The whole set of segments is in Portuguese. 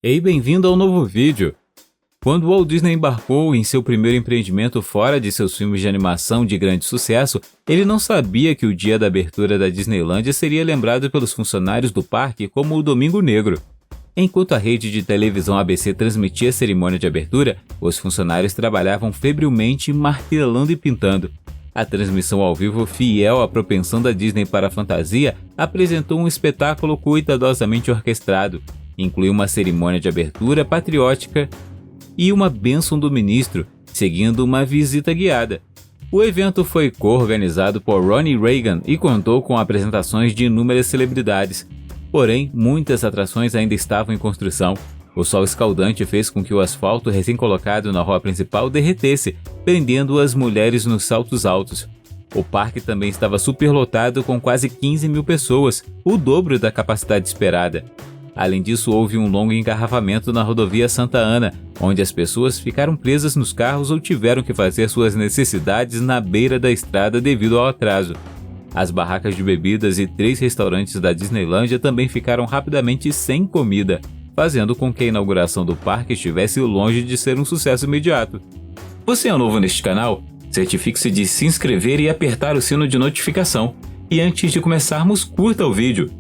Ei, bem-vindo ao novo vídeo! Quando Walt Disney embarcou em seu primeiro empreendimento fora de seus filmes de animação de grande sucesso, ele não sabia que o dia da abertura da Disneylândia seria lembrado pelos funcionários do parque como o Domingo Negro. Enquanto a rede de televisão ABC transmitia a cerimônia de abertura, os funcionários trabalhavam febrilmente, martelando e pintando. A transmissão ao vivo, fiel à propensão da Disney para a fantasia, apresentou um espetáculo cuidadosamente orquestrado. Incluiu uma cerimônia de abertura patriótica e uma bênção do ministro, seguindo uma visita guiada. O evento foi co-organizado por Ronnie Reagan e contou com apresentações de inúmeras celebridades. Porém, muitas atrações ainda estavam em construção. O sol escaldante fez com que o asfalto recém-colocado na rua principal derretesse, prendendo as mulheres nos saltos altos. O parque também estava superlotado com quase 15 mil pessoas, o dobro da capacidade esperada. Além disso, houve um longo engarrafamento na rodovia Santa Ana, onde as pessoas ficaram presas nos carros ou tiveram que fazer suas necessidades na beira da estrada devido ao atraso. As barracas de bebidas e 3 restaurantes da Disneylândia também ficaram rapidamente sem comida, fazendo com que a inauguração do parque estivesse longe de ser um sucesso imediato. Você é novo neste canal? Certifique-se de se inscrever e apertar o sino de notificação. E antes de começarmos, curta o vídeo.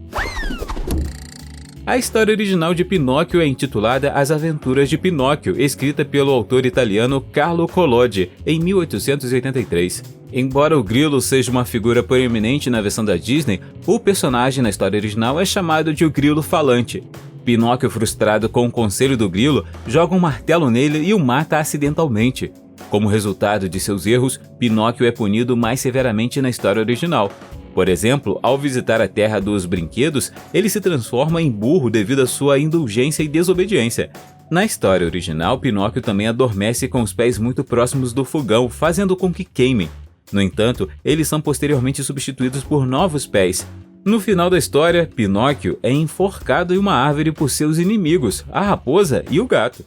A história original de Pinóquio é intitulada As Aventuras de Pinóquio, escrita pelo autor italiano Carlo Collodi, em 1883. Embora o grilo seja uma figura proeminente na versão da Disney, o personagem na história original é chamado de o grilo falante. Pinóquio, frustrado com o conselho do grilo, joga um martelo nele e o mata acidentalmente. Como resultado de seus erros, Pinóquio é punido mais severamente na história original. Por exemplo, ao visitar a Terra dos Brinquedos, ele se transforma em burro devido à sua indulgência e desobediência. Na história original, Pinóquio também adormece com os pés muito próximos do fogão, fazendo com que queimem. No entanto, eles são posteriormente substituídos por novos pés. No final da história, Pinóquio é enforcado em uma árvore por seus inimigos, a raposa e o gato.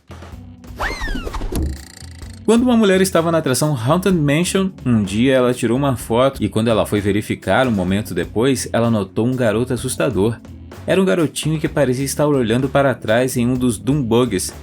Quando uma mulher estava na atração Haunted Mansion, um dia ela tirou uma foto e quando ela foi verificar um momento depois, ela notou um garoto assustador. Era um garotinho que parecia estar olhando para trás em um dos Doombugs.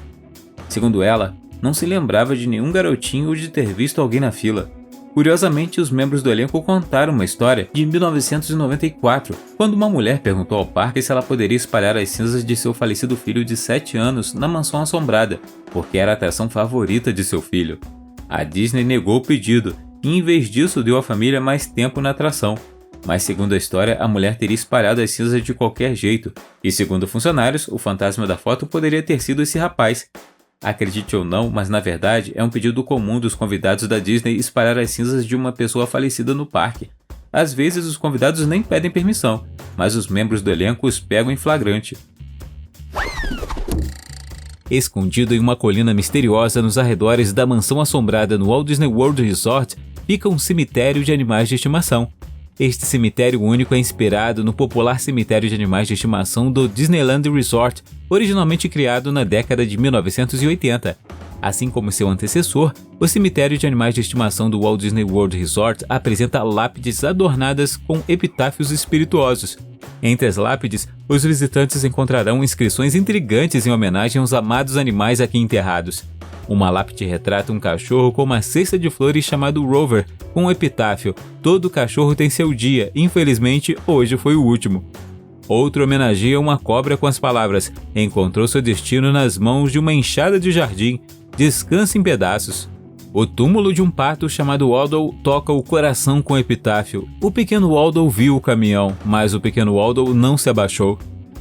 Segundo ela, não se lembrava de nenhum garotinho ou de ter visto alguém na fila. Curiosamente, os membros do elenco contaram uma história de 1994, quando uma mulher perguntou ao parque se ela poderia espalhar as cinzas de seu falecido filho de 7 anos na mansão assombrada, porque era a atração favorita de seu filho. A Disney negou o pedido e, em vez disso, deu à família mais tempo na atração. Mas, segundo a história, a mulher teria espalhado as cinzas de qualquer jeito, e, segundo funcionários, o fantasma da foto poderia ter sido esse rapaz. Acredite ou não, mas na verdade é um pedido comum dos convidados da Disney espalhar as cinzas de uma pessoa falecida no parque. Às vezes os convidados nem pedem permissão, mas os membros do elenco os pegam em flagrante. Escondido em uma colina misteriosa nos arredores da mansão assombrada no Walt Disney World Resort, fica um cemitério de animais de estimação. Este cemitério único é inspirado no popular cemitério de animais de estimação do Disneyland Resort, originalmente criado na década de 1980. Assim como seu antecessor, o cemitério de animais de estimação do Walt Disney World Resort apresenta lápides adornadas com epitáfios espirituosos. Entre as lápides, os visitantes encontrarão inscrições intrigantes em homenagem aos amados animais aqui enterrados. Uma lápide retrata um cachorro com uma cesta de flores chamado Rover, com um epitáfio: todo cachorro tem seu dia, infelizmente hoje foi o último. Outro homenageia uma cobra com as palavras: encontrou seu destino nas mãos de uma enxada de jardim, descansa em pedaços. O túmulo de um pato chamado Waldo toca o coração com o epitáfio: o pequeno Waldo viu o caminhão, mas o pequeno Waldo não se abaixou.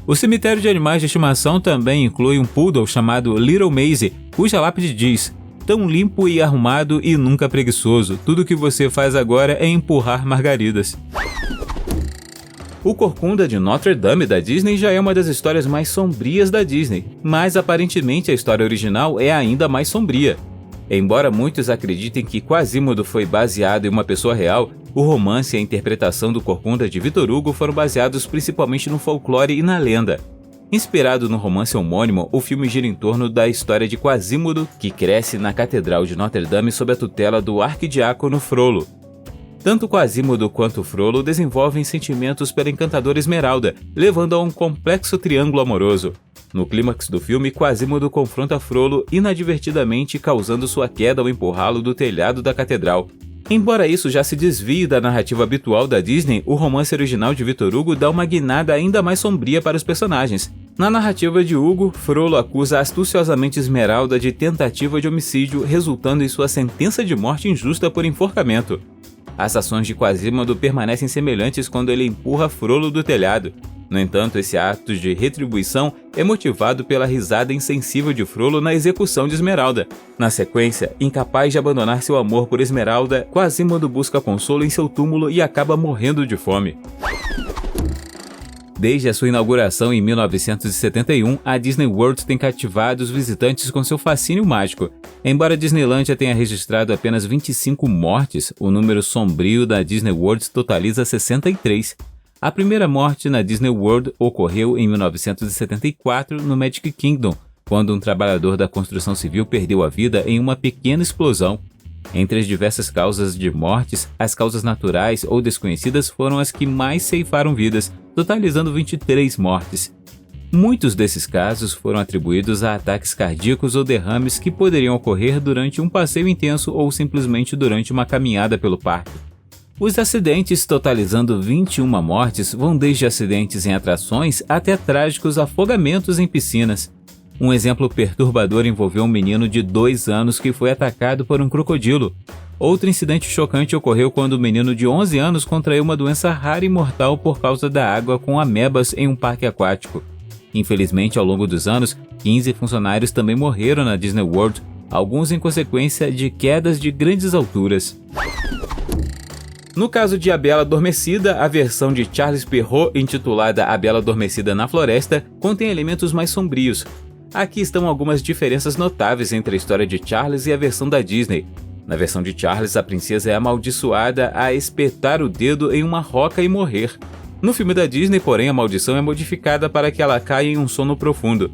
O cemitério de animais de estimação também inclui um poodle chamado Little Maisie, cuja lápide diz: tão limpo e arrumado e nunca preguiçoso, tudo que você faz agora é empurrar margaridas. O Corcunda de Notre Dame da Disney já é uma das histórias mais sombrias da Disney, mas aparentemente a história original é ainda mais sombria. Embora muitos acreditem que Quasimodo foi baseado em uma pessoa real, o romance e a interpretação do Corcunda de Victor Hugo foram baseados principalmente no folclore e na lenda. Inspirado no romance homônimo, o filme gira em torno da história de Quasimodo, que cresce na Catedral de Notre Dame sob a tutela do arquidiácono Frollo. Tanto Quasimodo quanto Frollo desenvolvem sentimentos pela encantadora Esmeralda, levando a um complexo triângulo amoroso. No clímax do filme, Quasimodo confronta Frollo inadvertidamente, causando sua queda ao empurrá-lo do telhado da catedral. Embora isso já se desvie da narrativa habitual da Disney, o romance original de Victor Hugo dá uma guinada ainda mais sombria para os personagens. Na narrativa de Hugo, Frollo acusa astuciosamente Esmeralda de tentativa de homicídio, resultando em sua sentença de morte injusta por enforcamento. As ações de Quasimodo permanecem semelhantes quando ele empurra Frollo do telhado. No entanto, esse ato de retribuição é motivado pela risada insensível de Frollo na execução de Esmeralda. Na sequência, incapaz de abandonar seu amor por Esmeralda, Quasimodo busca consolo em seu túmulo e acaba morrendo de fome. Desde a sua inauguração em 1971, a Disney World tem cativado os visitantes com seu fascínio mágico. Embora a Disneylândia tenha registrado apenas 25 mortes, o número sombrio da Disney World totaliza 63. A primeira morte na Disney World ocorreu em 1974 no Magic Kingdom, quando um trabalhador da construção civil perdeu a vida em uma pequena explosão. Entre as diversas causas de mortes, as causas naturais ou desconhecidas foram as que mais ceifaram vidas, totalizando 23 mortes. Muitos desses casos foram atribuídos a ataques cardíacos ou derrames que poderiam ocorrer durante um passeio intenso ou simplesmente durante uma caminhada pelo parque. Os acidentes, totalizando 21 mortes, vão desde acidentes em atrações até trágicos afogamentos em piscinas. Um exemplo perturbador envolveu um menino de 2 anos que foi atacado por um crocodilo. Outro incidente chocante ocorreu quando um menino de 11 anos contraiu uma doença rara e mortal por causa da água com amebas em um parque aquático. Infelizmente, ao longo dos anos, 15 funcionários também morreram na Disney World, alguns em consequência de quedas de grandes alturas. No caso de A Bela Adormecida, a versão de Charles Perrault, intitulada A Bela Adormecida na Floresta, contém elementos mais sombrios. Aqui estão algumas diferenças notáveis entre a história de Charles e a versão da Disney. Na versão de Charles, a princesa é amaldiçoada a espetar o dedo em uma roca e morrer. No filme da Disney, porém, a maldição é modificada para que ela caia em um sono profundo.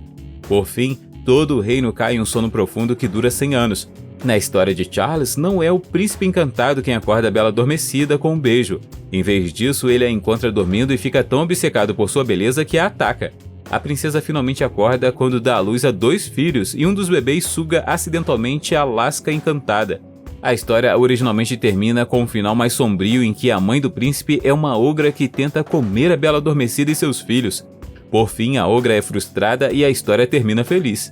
Por fim, todo o reino cai em um sono profundo que dura 100 anos. Na história de Charles, não é o príncipe encantado quem acorda a Bela Adormecida com um beijo. Em vez disso, ele a encontra dormindo e fica tão obcecado por sua beleza que a ataca. A princesa finalmente acorda quando dá à luz a 2 filhos e um dos bebês suga acidentalmente a lasca encantada. A história originalmente termina com um final mais sombrio em que a mãe do príncipe é uma ogra que tenta comer a Bela Adormecida e seus filhos. Por fim, a ogra é frustrada e a história termina feliz.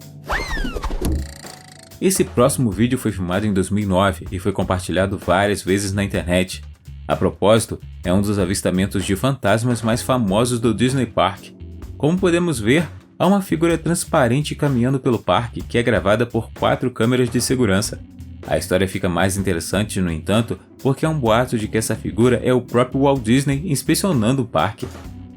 Esse próximo vídeo foi filmado em 2009 e foi compartilhado várias vezes na internet. A propósito, é um dos avistamentos de fantasmas mais famosos do Disney Park. Como podemos ver, há uma figura transparente caminhando pelo parque que é gravada por 4 câmeras de segurança. A história fica mais interessante, no entanto, porque há um boato de que essa figura é o próprio Walt Disney inspecionando o parque.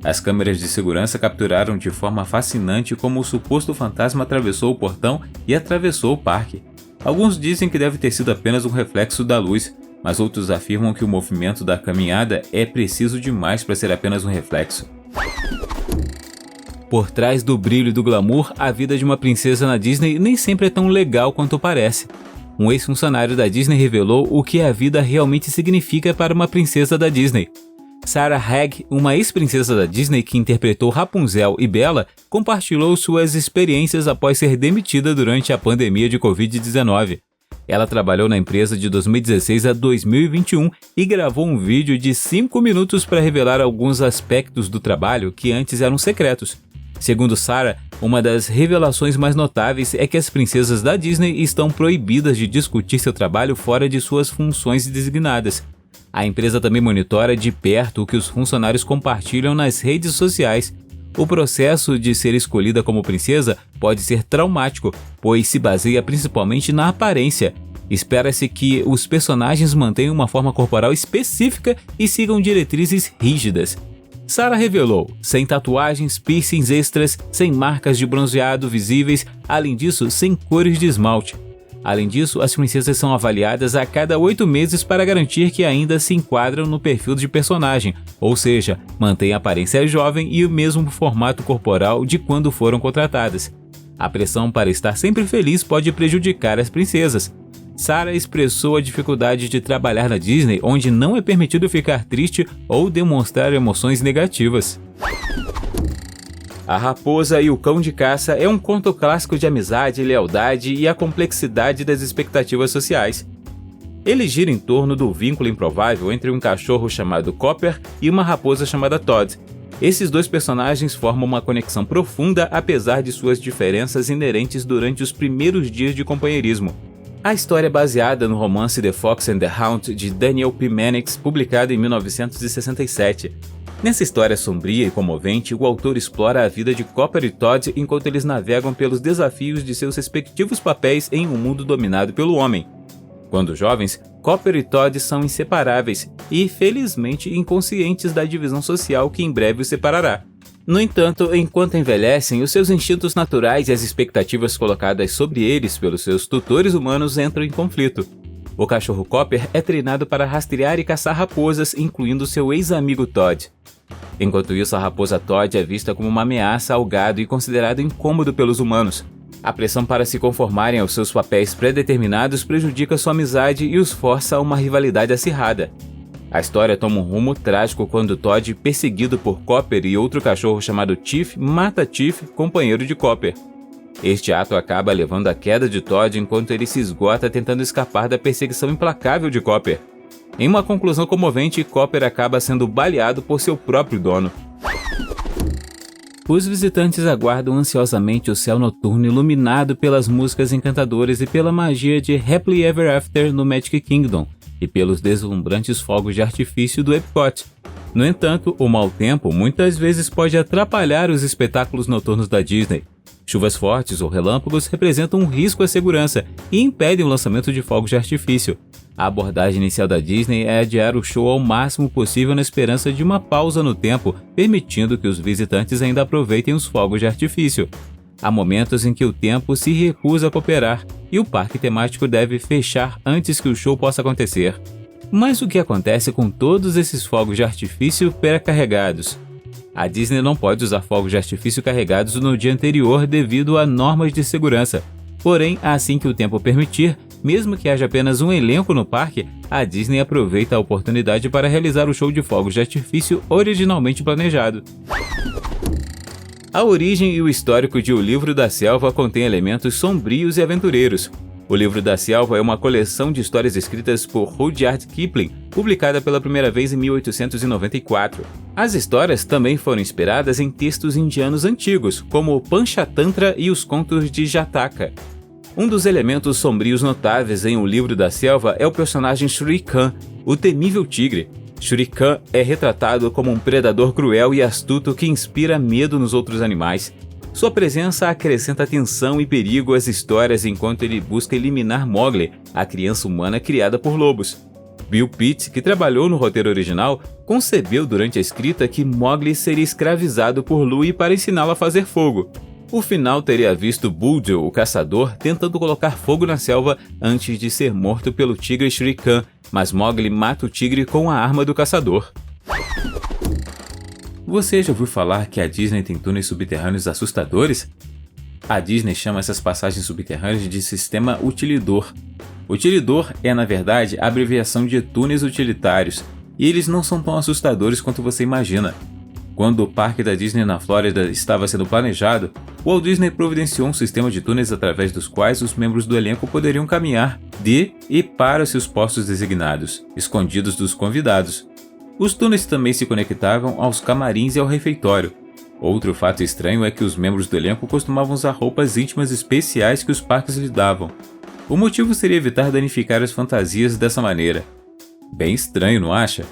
As câmeras de segurança capturaram de forma fascinante como o suposto fantasma atravessou o portão e atravessou o parque. Alguns dizem que deve ter sido apenas um reflexo da luz, mas outros afirmam que o movimento da caminhada é preciso demais para ser apenas um reflexo. Por trás do brilho e do glamour, a vida de uma princesa na Disney nem sempre é tão legal quanto parece. Um ex-funcionário da Disney revelou o que a vida realmente significa para uma princesa da Disney. Sarah Hagg, uma ex-princesa da Disney que interpretou Rapunzel e Bella, compartilhou suas experiências após ser demitida durante a pandemia de Covid-19. Ela trabalhou na empresa de 2016 a 2021 e gravou um vídeo de 5 minutos para revelar alguns aspectos do trabalho que antes eram secretos. Segundo Sarah, uma das revelações mais notáveis é que as princesas da Disney estão proibidas de discutir seu trabalho fora de suas funções designadas. A empresa também monitora de perto o que os funcionários compartilham nas redes sociais. O processo de ser escolhida como princesa pode ser traumático, pois se baseia principalmente na aparência. Espera-se que os personagens mantenham uma forma corporal específica e sigam diretrizes rígidas. Sarah revelou, sem tatuagens, piercings extras, sem marcas de bronzeado visíveis, além disso, sem cores de esmalte. Além disso, as princesas são avaliadas a cada 8 meses para garantir que ainda se enquadram no perfil de personagem, ou seja, mantêm a aparência jovem e o mesmo formato corporal de quando foram contratadas. A pressão para estar sempre feliz pode prejudicar as princesas. Sarah expressou a dificuldade de trabalhar na Disney, onde não é permitido ficar triste ou demonstrar emoções negativas. A Raposa e o Cão de Caça é um conto clássico de amizade, lealdade e a complexidade das expectativas sociais. Ele gira em torno do vínculo improvável entre um cachorro chamado Copper e uma raposa chamada Todd. Esses dois personagens formam uma conexão profunda apesar de suas diferenças inerentes durante os primeiros dias de companheirismo. A história é baseada no romance The Fox and the Hound de Daniel P. Mannix, publicado em 1967. Nessa história sombria e comovente, o autor explora a vida de Copper e Todd enquanto eles navegam pelos desafios de seus respectivos papéis em um mundo dominado pelo homem. Quando jovens, Copper e Todd são inseparáveis e, felizmente, inconscientes da divisão social que em breve os separará. No entanto, enquanto envelhecem, os seus instintos naturais e as expectativas colocadas sobre eles pelos seus tutores humanos entram em conflito. O cachorro Copper é treinado para rastrear e caçar raposas, incluindo seu ex-amigo Todd. Enquanto isso, a raposa Todd é vista como uma ameaça ao gado e considerado incômodo pelos humanos. A pressão para se conformarem aos seus papéis pré-determinados prejudica sua amizade e os força a uma rivalidade acirrada. A história toma um rumo trágico quando Todd, perseguido por Copper e outro cachorro chamado Tiff, mata Tiff, companheiro de Copper. Este ato acaba levando à queda de Todd enquanto ele se esgota tentando escapar da perseguição implacável de Copper. Em uma conclusão comovente, Copper acaba sendo baleado por seu próprio dono. Os visitantes aguardam ansiosamente o céu noturno iluminado pelas músicas encantadoras e pela magia de Happily Ever After no Magic Kingdom e pelos deslumbrantes fogos de artifício do Epcot. No entanto, o mau tempo muitas vezes pode atrapalhar os espetáculos noturnos da Disney. Chuvas fortes ou relâmpagos representam um risco à segurança e impedem o lançamento de fogos de artifício. A abordagem inicial da Disney é adiar o show ao máximo possível na esperança de uma pausa no tempo, permitindo que os visitantes ainda aproveitem os fogos de artifício. Há momentos em que o tempo se recusa a cooperar e o parque temático deve fechar antes que o show possa acontecer. Mas o que acontece com todos esses fogos de artifício pré-carregados? A Disney não pode usar fogos de artifício carregados no dia anterior devido a normas de segurança. Porém, assim que o tempo permitir, mesmo que haja apenas um elenco no parque, a Disney aproveita a oportunidade para realizar o show de fogos de artifício originalmente planejado. A origem e o histórico de O Livro da Selva contém elementos sombrios e aventureiros. O Livro da Selva é uma coleção de histórias escritas por Rudyard Kipling, publicada pela primeira vez em 1894. As histórias também foram inspiradas em textos indianos antigos, como o Panchatantra e os contos de Jataka. Um dos elementos sombrios notáveis em O Livro da Selva é o personagem Shere Khan, o temível tigre. Shere Khan é retratado como um predador cruel e astuto que inspira medo nos outros animais. Sua presença acrescenta tensão e perigo às histórias enquanto ele busca eliminar Mowgli, a criança humana criada por lobos. Bill Pitt, que trabalhou no roteiro original, concebeu durante a escrita que Mowgli seria escravizado por Louie para ensiná-lo a fazer fogo. O final teria visto Buldeo, o caçador, tentando colocar fogo na selva antes de ser morto pelo tigre Shere Khan, mas Mowgli mata o tigre com a arma do caçador. Você já ouviu falar que a Disney tem túneis subterrâneos assustadores? A Disney chama essas passagens subterrâneas de sistema utilidor. Utilidor é, na verdade, a abreviação de túneis utilitários, e eles não são tão assustadores quanto você imagina. Quando o parque da Disney na Flórida estava sendo planejado, o Walt Disney providenciou um sistema de túneis através dos quais os membros do elenco poderiam caminhar de e para seus postos designados, escondidos dos convidados. Os túneis também se conectavam aos camarins e ao refeitório. Outro fato estranho é que os membros do elenco costumavam usar roupas íntimas especiais que os parques lhes davam. O motivo seria evitar danificar as fantasias dessa maneira. Bem estranho, não acha?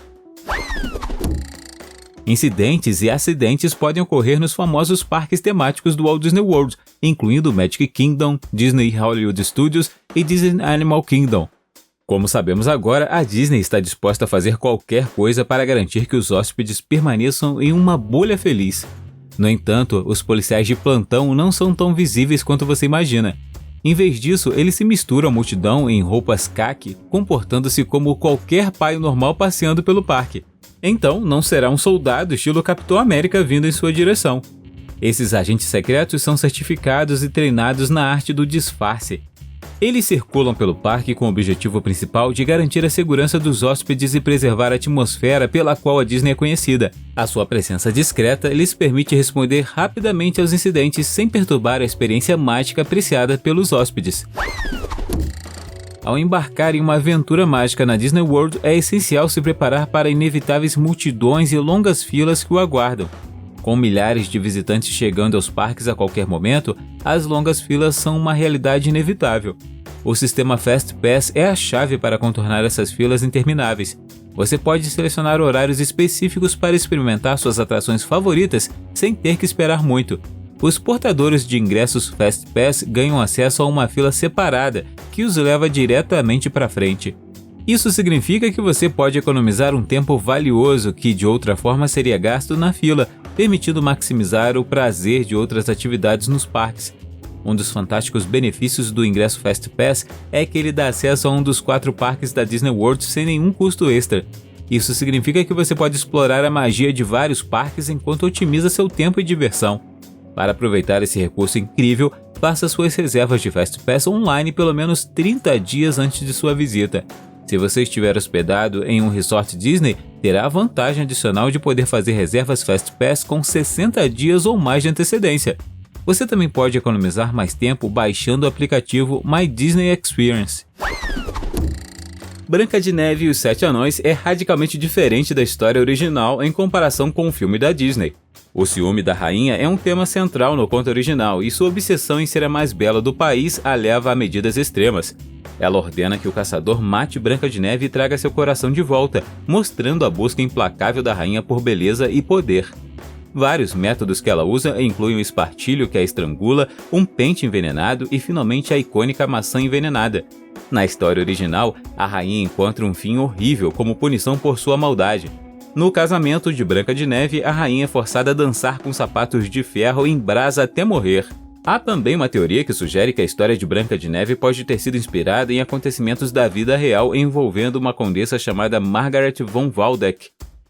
Incidentes e acidentes podem ocorrer nos famosos parques temáticos do Walt Disney World, incluindo Magic Kingdom, Disney Hollywood Studios e Disney Animal Kingdom. Como sabemos agora, a Disney está disposta a fazer qualquer coisa para garantir que os hóspedes permaneçam em uma bolha feliz. No entanto, os policiais de plantão não são tão visíveis quanto você imagina. Em vez disso, eles se misturam à multidão em roupas caqui, comportando-se como qualquer pai normal passeando pelo parque. Então, não será um soldado estilo Capitão América vindo em sua direção. Esses agentes secretos são certificados e treinados na arte do disfarce. Eles circulam pelo parque com o objetivo principal de garantir a segurança dos hóspedes e preservar a atmosfera pela qual a Disney é conhecida. A sua presença discreta lhes permite responder rapidamente aos incidentes sem perturbar a experiência mágica apreciada pelos hóspedes. Ao embarcar em uma aventura mágica na Disney World, é essencial se preparar para inevitáveis multidões e longas filas que o aguardam. Com milhares de visitantes chegando aos parques a qualquer momento, as longas filas são uma realidade inevitável. O sistema Fast Pass é a chave para contornar essas filas intermináveis. Você pode selecionar horários específicos para experimentar suas atrações favoritas sem ter que esperar muito. Os portadores de ingressos Fast Pass ganham acesso a uma fila separada que os leva diretamente para frente. Isso significa que você pode economizar um tempo valioso que de outra forma seria gasto na fila, permitindo maximizar o prazer de outras atividades nos parques. Um dos fantásticos benefícios do ingresso Fast Pass é que ele dá acesso a um dos 4 parques da Disney World sem nenhum custo extra. Isso significa que você pode explorar a magia de vários parques enquanto otimiza seu tempo e diversão. Para aproveitar esse recurso incrível, faça suas reservas de Fast Pass online pelo menos 30 dias antes de sua visita. Se você estiver hospedado em um resort Disney, terá a vantagem adicional de poder fazer reservas Fast Pass com 60 dias ou mais de antecedência. Você também pode economizar mais tempo baixando o aplicativo My Disney Experience. Branca de Neve e os Sete Anões é radicalmente diferente da história original em comparação com o filme da Disney. O ciúme da rainha é um tema central no conto original e sua obsessão em ser a mais bela do país a leva a medidas extremas. Ela ordena que o caçador mate Branca de Neve e traga seu coração de volta, mostrando a busca implacável da rainha por beleza e poder. Vários métodos que ela usa incluem o espartilho que a estrangula, um pente envenenado e finalmente a icônica maçã envenenada. Na história original, a rainha encontra um fim horrível como punição por sua maldade. No casamento de Branca de Neve, a rainha é forçada a dançar com sapatos de ferro em brasa até morrer. Há também uma teoria que sugere que a história de Branca de Neve pode ter sido inspirada em acontecimentos da vida real envolvendo uma condessa chamada Margaret von Waldeck.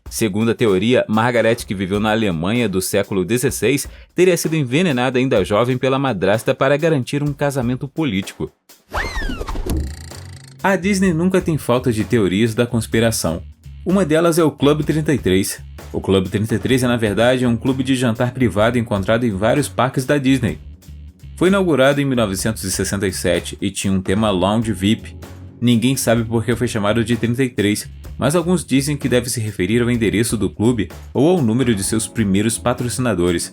Segundo a teoria, Margaret, que viveu na Alemanha do século XVI, teria sido envenenada ainda jovem pela madrasta para garantir um casamento político. A Disney nunca tem falta de teorias da conspiração. Uma delas é o Club 33. O Club 33 é, na verdade, um clube de jantar privado encontrado em vários parques da Disney. Foi inaugurado em 1967 e tinha um tema Lounge VIP. Ninguém sabe por que foi chamado de 33, mas alguns dizem que deve se referir ao endereço do clube ou ao número de seus primeiros patrocinadores.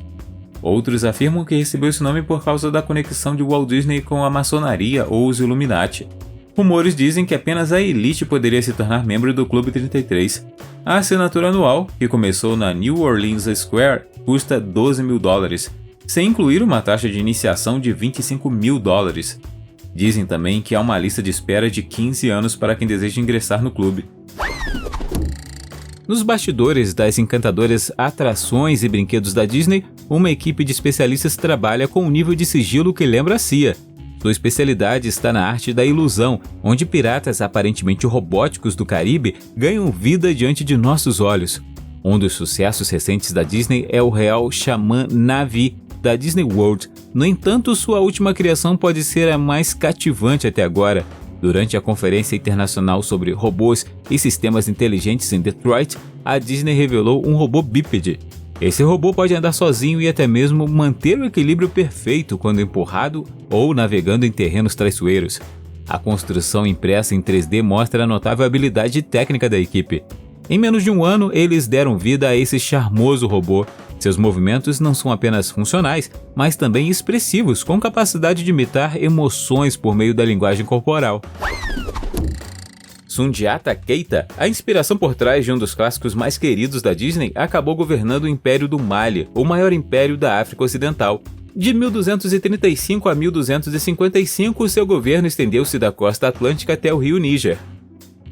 Outros afirmam que recebeu esse nome por causa da conexão de Walt Disney com a maçonaria ou os Illuminati. Rumores dizem que apenas a elite poderia se tornar membro do Clube 33. A assinatura anual, que começou na New Orleans Square, custa $12.000, sem incluir uma taxa de iniciação de $25.000. Dizem também que há uma lista de espera de 15 anos para quem deseja ingressar no clube. Nos bastidores das encantadoras atrações e brinquedos da Disney, uma equipe de especialistas trabalha com um nível de sigilo que lembra a CIA. Sua especialidade está na arte da ilusão, onde piratas aparentemente robóticos do Caribe ganham vida diante de nossos olhos. Um dos sucessos recentes da Disney é o real Xamã Na'vi, da Disney World. No entanto, sua última criação pode ser a mais cativante até agora. Durante a Conferência Internacional sobre Robôs e Sistemas Inteligentes em Detroit, a Disney revelou um robô bípede. Esse robô pode andar sozinho e até mesmo manter o equilíbrio perfeito quando empurrado ou navegando em terrenos traiçoeiros. A construção impressa em 3D mostra a notável habilidade técnica da equipe. Em menos de um ano, eles deram vida a esse charmoso robô. Seus movimentos não são apenas funcionais, mas também expressivos, com capacidade de imitar emoções por meio da linguagem corporal. Sundiata Keita, a inspiração por trás de um dos clássicos mais queridos da Disney, acabou governando o Império do Mali, o maior império da África Ocidental. De 1235 a 1255, seu governo estendeu-se da costa atlântica até o rio Níger.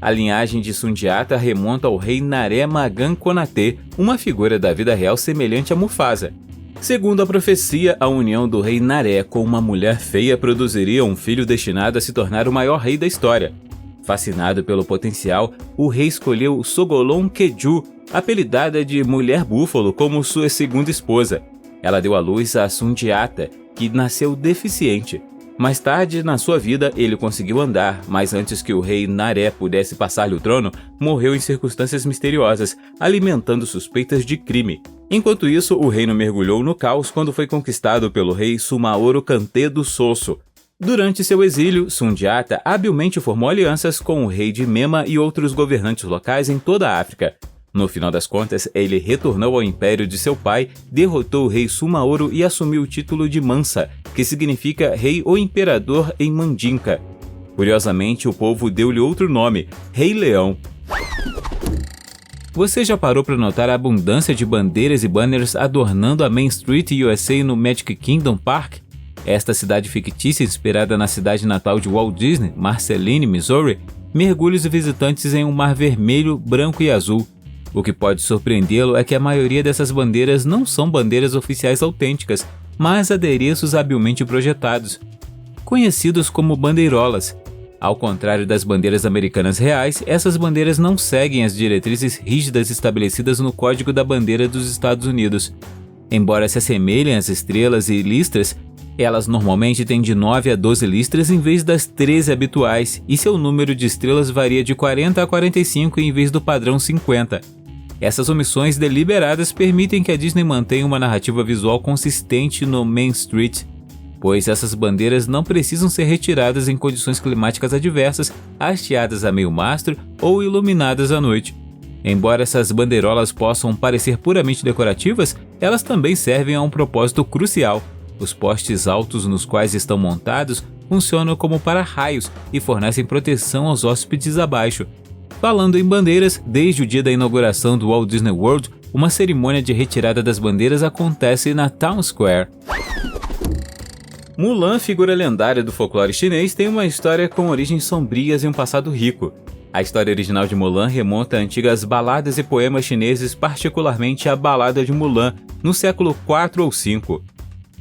A linhagem de Sundiata remonta ao rei Naré Magan Konatê, uma figura da vida real semelhante a Mufasa. Segundo a profecia, a união do rei Naré com uma mulher feia produziria um filho destinado a se tornar o maior rei da história. Fascinado pelo potencial, o rei escolheu Sogolon Keju, apelidada de Mulher Búfalo, como sua segunda esposa. Ela deu à luz a Sundiata, que nasceu deficiente. Mais tarde, na sua vida, ele conseguiu andar, mas antes que o rei Naré pudesse passar-lhe o trono, morreu em circunstâncias misteriosas, alimentando suspeitas de crime. Enquanto isso, o reino mergulhou no caos quando foi conquistado pelo rei Sumaoro Kante do Sosso. Durante seu exílio, Sundiata habilmente formou alianças com o rei de Mema e outros governantes locais em toda a África. No final das contas, ele retornou ao império de seu pai, derrotou o rei Sumaoro e assumiu o título de Mansa, que significa rei ou imperador em Mandinka. Curiosamente, o povo deu-lhe outro nome, Rei Leão. Você já parou para notar a abundância de bandeiras e banners adornando a Main Street USA no Magic Kingdom Park? Esta cidade fictícia, inspirada na cidade natal de Walt Disney, Marceline, Missouri, mergulha os visitantes em um mar vermelho, branco e azul. O que pode surpreendê-lo é que a maioria dessas bandeiras não são bandeiras oficiais autênticas, mas adereços habilmente projetados, conhecidos como bandeirolas. Ao contrário das bandeiras americanas reais, essas bandeiras não seguem as diretrizes rígidas estabelecidas no Código da Bandeira dos Estados Unidos. Embora se assemelhem às estrelas e listras, elas normalmente têm de 9 a 12 listras em vez das 13 habituais, e seu número de estrelas varia de 40 a 45 em vez do padrão 50. Essas omissões deliberadas permitem que a Disney mantenha uma narrativa visual consistente no Main Street, pois essas bandeiras não precisam ser retiradas em condições climáticas adversas, hasteadas a meio mastro ou iluminadas à noite. Embora essas bandeirolas possam parecer puramente decorativas, elas também servem a um propósito crucial. Os postes altos nos quais estão montados funcionam como para-raios e fornecem proteção aos hóspedes abaixo. Falando em bandeiras, desde o dia da inauguração do Walt Disney World, uma cerimônia de retirada das bandeiras acontece na Town Square. Mulan, figura lendária do folclore chinês, tem uma história com origens sombrias e um passado rico. A história original de Mulan remonta a antigas baladas e poemas chineses, particularmente a Balada de Mulan, no século IV ou V.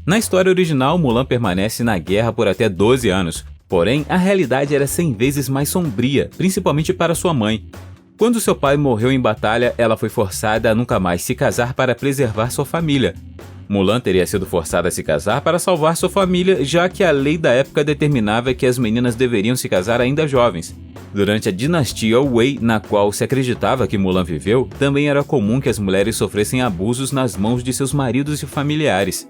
Na história original, Mulan permanece na guerra por até 12 anos. Porém, a realidade era 100 vezes mais sombria, principalmente para sua mãe. Quando seu pai morreu em batalha, ela foi forçada a nunca mais se casar para preservar sua família. Mulan teria sido forçada a se casar para salvar sua família, já que a lei da época determinava que as meninas deveriam se casar ainda jovens. Durante a dinastia Wei, na qual se acreditava que Mulan viveu, também era comum que as mulheres sofressem abusos nas mãos de seus maridos e familiares.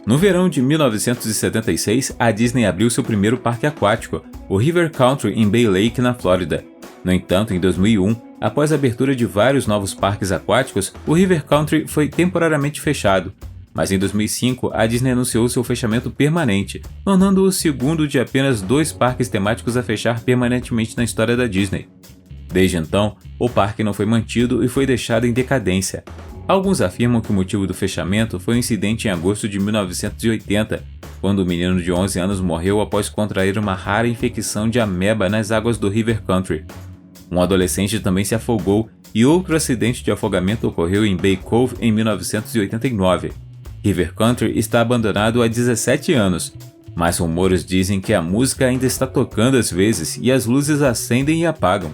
No verão de 1976, a Disney abriu seu primeiro parque aquático, o River Country em Bay Lake, na Flórida. No entanto, em 2001, após a abertura de vários novos parques aquáticos, o River Country foi temporariamente fechado. Mas em 2005, a Disney anunciou seu fechamento permanente, tornando-o o segundo de apenas 2 parques temáticos a fechar permanentemente na história da Disney. Desde então, o parque não foi mantido e foi deixado em decadência. Alguns afirmam que o motivo do fechamento foi um incidente em agosto de 1980, quando um menino de 11 anos morreu após contrair uma rara infecção de ameba nas águas do River Country. Um adolescente também se afogou e outro acidente de afogamento ocorreu em Bay Cove em 1989. River Country está abandonado há 17 anos, mas rumores dizem que a música ainda está tocando às vezes e as luzes acendem e apagam.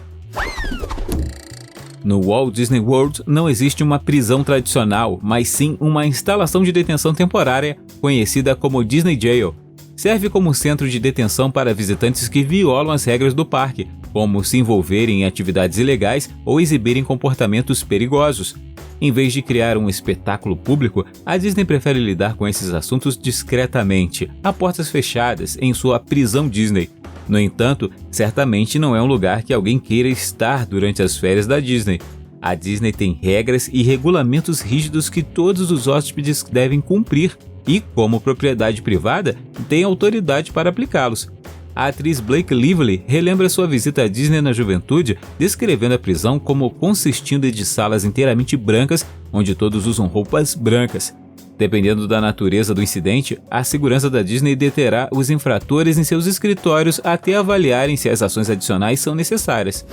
No Walt Disney World não existe uma prisão tradicional, mas sim uma instalação de detenção temporária, conhecida como Disney Jail. Serve como centro de detenção para visitantes que violam as regras do parque, como se envolverem em atividades ilegais ou exibirem comportamentos perigosos. Em vez de criar um espetáculo público, a Disney prefere lidar com esses assuntos discretamente, a portas fechadas, em sua prisão Disney. No entanto, certamente não é um lugar que alguém queira estar durante as férias da Disney. A Disney tem regras e regulamentos rígidos que todos os hóspedes devem cumprir e, como propriedade privada, tem autoridade para aplicá-los. A atriz Blake Lively relembra sua visita à Disney na juventude, descrevendo a prisão como consistindo de salas inteiramente brancas, onde todos usam roupas brancas. Dependendo da natureza do incidente, a segurança da Disney deterá os infratores em seus escritórios até avaliarem se as ações adicionais são necessárias.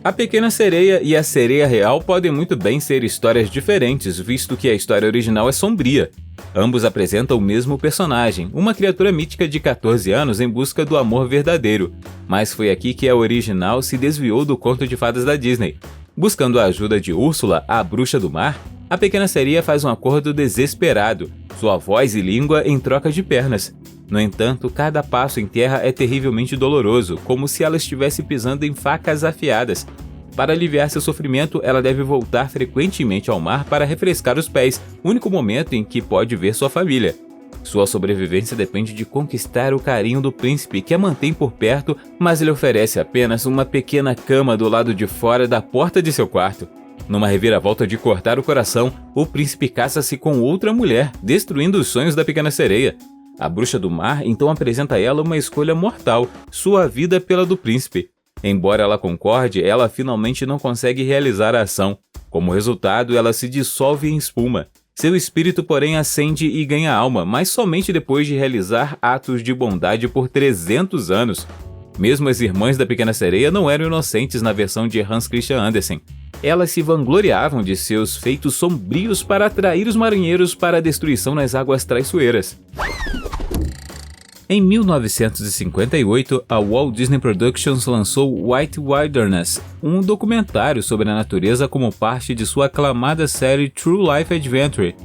A Pequena Sereia e a Sereia Real podem muito bem ser histórias diferentes, visto que a história original é sombria. Ambos apresentam o mesmo personagem, uma criatura mítica de 14 anos em busca do amor verdadeiro, mas foi aqui que a original se desviou do conto de fadas da Disney. Buscando a ajuda de Úrsula, a bruxa do mar, a Pequena Sereia faz um acordo desesperado. sua voz e língua em troca de pernas. No entanto, cada passo em terra é terrivelmente doloroso, como se ela estivesse pisando em facas afiadas. Para aliviar seu sofrimento, ela deve voltar frequentemente ao mar para refrescar os pés, único momento em que pode ver sua família. Sua sobrevivência depende de conquistar o carinho do príncipe, que a mantém por perto, mas lhe oferece apenas uma pequena cama do lado de fora da porta de seu quarto. Numa reviravolta de cortar o coração, o príncipe casa-se com outra mulher, destruindo os sonhos da pequena sereia. A bruxa do mar então apresenta a ela uma escolha mortal, sua vida pela do príncipe. Embora ela concorde, ela finalmente não consegue realizar a ação. Como resultado, ela se dissolve em espuma. Seu espírito, porém, ascende e ganha alma, mas somente depois de realizar atos de bondade por 300 anos. Mesmo as irmãs da Pequena Sereia não eram inocentes na versão de Hans Christian Andersen. Elas se vangloriavam de seus feitos sombrios para atrair os marinheiros para a destruição nas águas traiçoeiras. Em 1958, a Walt Disney Productions lançou White Wilderness, um documentário sobre a natureza como parte de sua aclamada série True Life Adventure.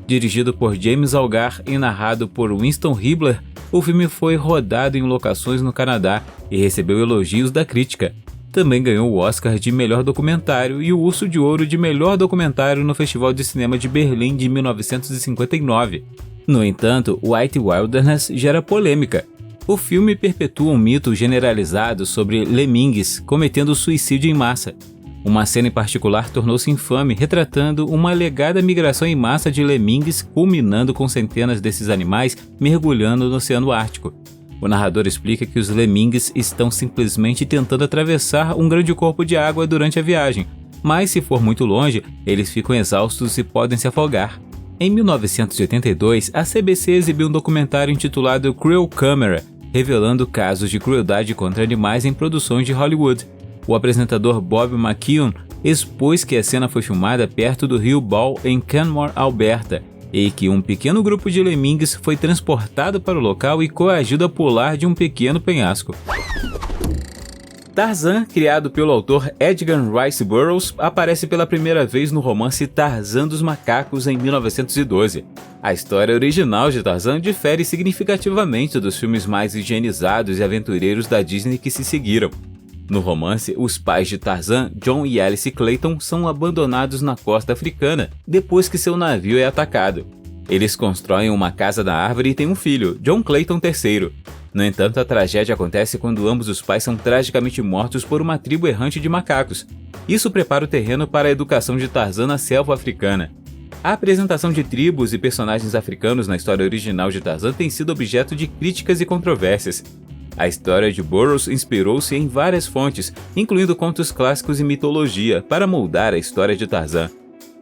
Dirigido por James Algar e narrado por Winston Hibler, o filme foi rodado em locações no Canadá e recebeu elogios da crítica. Também ganhou o Oscar de Melhor Documentário e o Urso de Ouro de Melhor Documentário no Festival de Cinema de Berlim de 1959. No entanto, White Wilderness gera polêmica. O filme perpetua um mito generalizado sobre lemmings cometendo suicídio em massa. Uma cena em particular tornou-se infame, retratando uma alegada migração em massa de lemmings, culminando com centenas desses animais mergulhando no Oceano Ártico. O narrador explica que os lemmings estão simplesmente tentando atravessar um grande corpo de água durante a viagem, mas se for muito longe, eles ficam exaustos e podem se afogar. Em 1982, a CBC exibiu um documentário intitulado Cruel Camera, revelando casos de crueldade contra animais em produções de Hollywood. O apresentador Bob McKeown expôs que a cena foi filmada perto do rio Ball, em Canmore, Alberta, e que um pequeno grupo de lemmings foi transportado para o local e coagido a pular de um pequeno penhasco. Tarzan, criado pelo autor Edgar Rice Burroughs, aparece pela primeira vez no romance Tarzan dos Macacos em 1912. A história original de Tarzan difere significativamente dos filmes mais higienizados e aventureiros da Disney que se seguiram. No romance, os pais de Tarzan, John e Alice Clayton, são abandonados na costa africana depois que seu navio é atacado. Eles constroem uma casa na árvore e têm um filho, John Clayton III. No entanto, a tragédia acontece quando ambos os pais são tragicamente mortos por uma tribo errante de macacos. Isso prepara o terreno para a educação de Tarzan na selva africana. A apresentação de tribos e personagens africanos na história original de Tarzan tem sido objeto de críticas e controvérsias. A história de Burroughs inspirou-se em várias fontes, incluindo contos clássicos e mitologia, para moldar a história de Tarzan.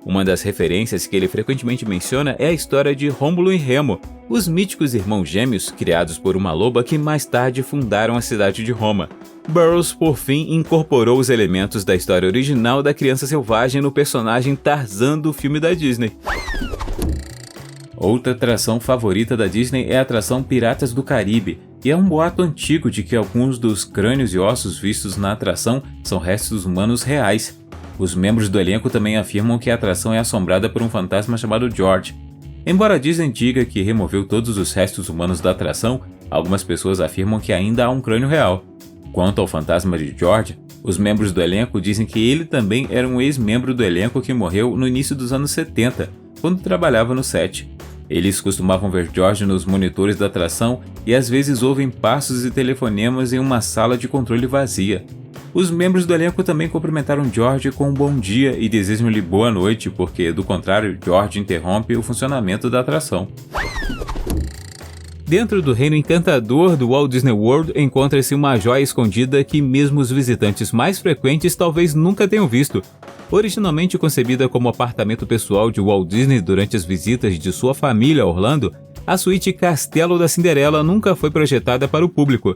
Uma das referências que ele frequentemente menciona é a história de Rômulo e Remo, os míticos irmãos gêmeos criados por uma loba que mais tarde fundaram a cidade de Roma. Burroughs, por fim, incorporou os elementos da história original da criança selvagem no personagem Tarzan do filme da Disney. Outra atração favorita da Disney é a atração Piratas do Caribe, e é um boato antigo de que alguns dos crânios e ossos vistos na atração são restos humanos reais. Os membros do elenco também afirmam que a atração é assombrada por um fantasma chamado George. Embora a Disney diga que removeu todos os restos humanos da atração, algumas pessoas afirmam que ainda há um crânio real. Quanto ao fantasma de George, os membros do elenco dizem que ele também era um ex-membro do elenco que morreu no início dos anos 70, quando trabalhava no set. Eles costumavam ver George nos monitores da atração e às vezes ouvem passos e telefonemas em uma sala de controle vazia. Os membros do elenco também cumprimentaram George com um bom dia e desejam-lhe boa noite, porque, do contrário, George interrompe o funcionamento da atração. Dentro do reino encantador do Walt Disney World encontra-se uma joia escondida que mesmo os visitantes mais frequentes talvez nunca tenham visto. Originalmente concebida como apartamento pessoal de Walt Disney durante as visitas de sua família a Orlando, a suíte Castelo da Cinderela nunca foi projetada para o público.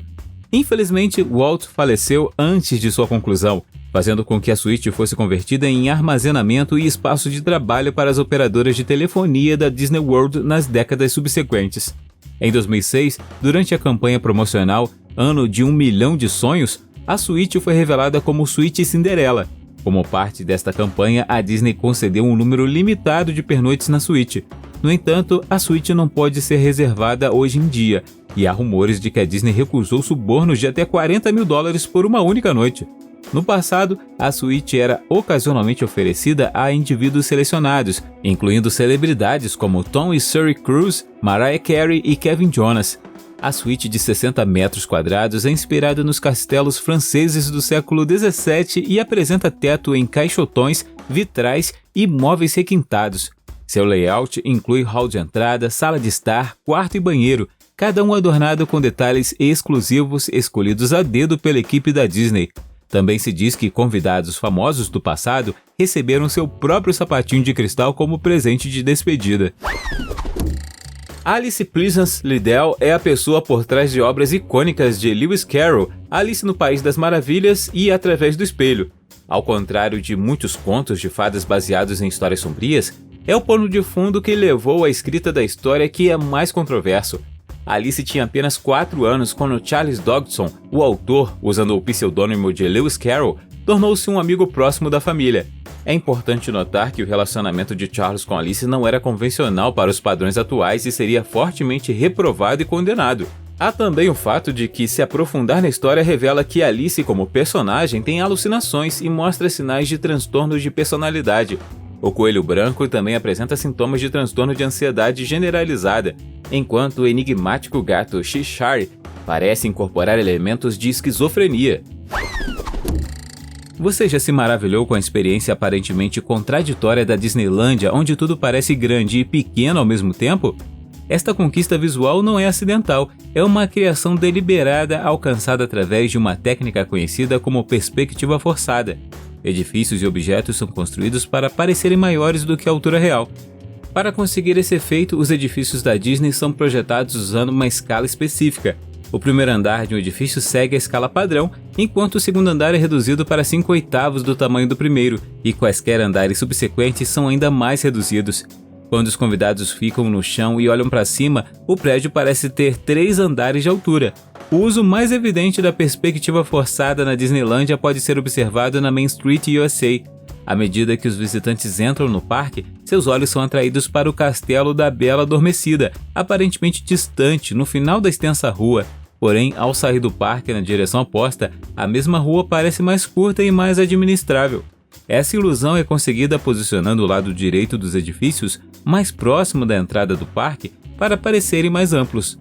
Infelizmente, Walt faleceu antes de sua conclusão, fazendo com que a suíte fosse convertida em armazenamento e espaço de trabalho para as operadoras de telefonia da Disney World nas décadas subsequentes. Em 2006, durante a campanha promocional Ano de 1 Milhão de Sonhos, a suíte foi revelada como Suíte Cinderela. Como parte desta campanha, a Disney concedeu um número limitado de pernoites na suíte. No entanto, a suíte não pode ser reservada hoje em dia, e há rumores de que a Disney recusou subornos de até $40 mil por uma única noite. No passado, a suíte era ocasionalmente oferecida a indivíduos selecionados, incluindo celebridades como Tom e Suri Cruise, Mariah Carey e Kevin Jonas. A suíte de 60 metros quadrados é inspirada nos castelos franceses do século XVII e apresenta teto em caixotões, vitrais e móveis requintados. Seu layout inclui hall de entrada, sala de estar, quarto e banheiro, cada um adornado com detalhes exclusivos escolhidos a dedo pela equipe da Disney. Também se diz que convidados famosos do passado receberam seu próprio sapatinho de cristal como presente de despedida. Alice Pleasance Liddell é a pessoa por trás de obras icônicas de Lewis Carroll, Alice no País das Maravilhas e Através do Espelho. Ao contrário de muitos contos de fadas baseados em histórias sombrias, é o pano de fundo que levou à escrita da história que é mais controverso. Alice tinha apenas 4 anos quando Charles Dodgson, o autor, usando o pseudônimo de Lewis Carroll, tornou-se um amigo próximo da família. É importante notar que o relacionamento de Charles com Alice não era convencional para os padrões atuais e seria fortemente reprovado e condenado. Há também o fato de que se aprofundar na história revela que Alice como personagem tem alucinações e mostra sinais de transtornos de personalidade. O coelho branco também apresenta sintomas de transtorno de ansiedade generalizada, enquanto o enigmático gato Cheshire parece incorporar elementos de esquizofrenia. Você já se maravilhou com a experiência aparentemente contraditória da Disneylândia, onde tudo parece grande e pequeno ao mesmo tempo? Esta conquista visual não é acidental, é uma criação deliberada alcançada através de uma técnica conhecida como perspectiva forçada. Edifícios e objetos são construídos para parecerem maiores do que a altura real. Para conseguir esse efeito, os edifícios da Disney são projetados usando uma escala específica. O primeiro andar de um edifício segue a escala padrão, enquanto o segundo andar é reduzido para 5/8 do tamanho do primeiro, e quaisquer andares subsequentes são ainda mais reduzidos. Quando os convidados ficam no chão e olham para cima, o prédio parece ter 3 andares de altura. O uso mais evidente da perspectiva forçada na Disneylândia pode ser observado na Main Street USA. À medida que os visitantes entram no parque, seus olhos são atraídos para o Castelo da Bela Adormecida, aparentemente distante no final da extensa rua. Porém, ao sair do parque na direção oposta, a mesma rua parece mais curta e mais administrável. Essa ilusão é conseguida posicionando o lado direito dos edifícios mais próximo da entrada do parque para parecerem mais amplos.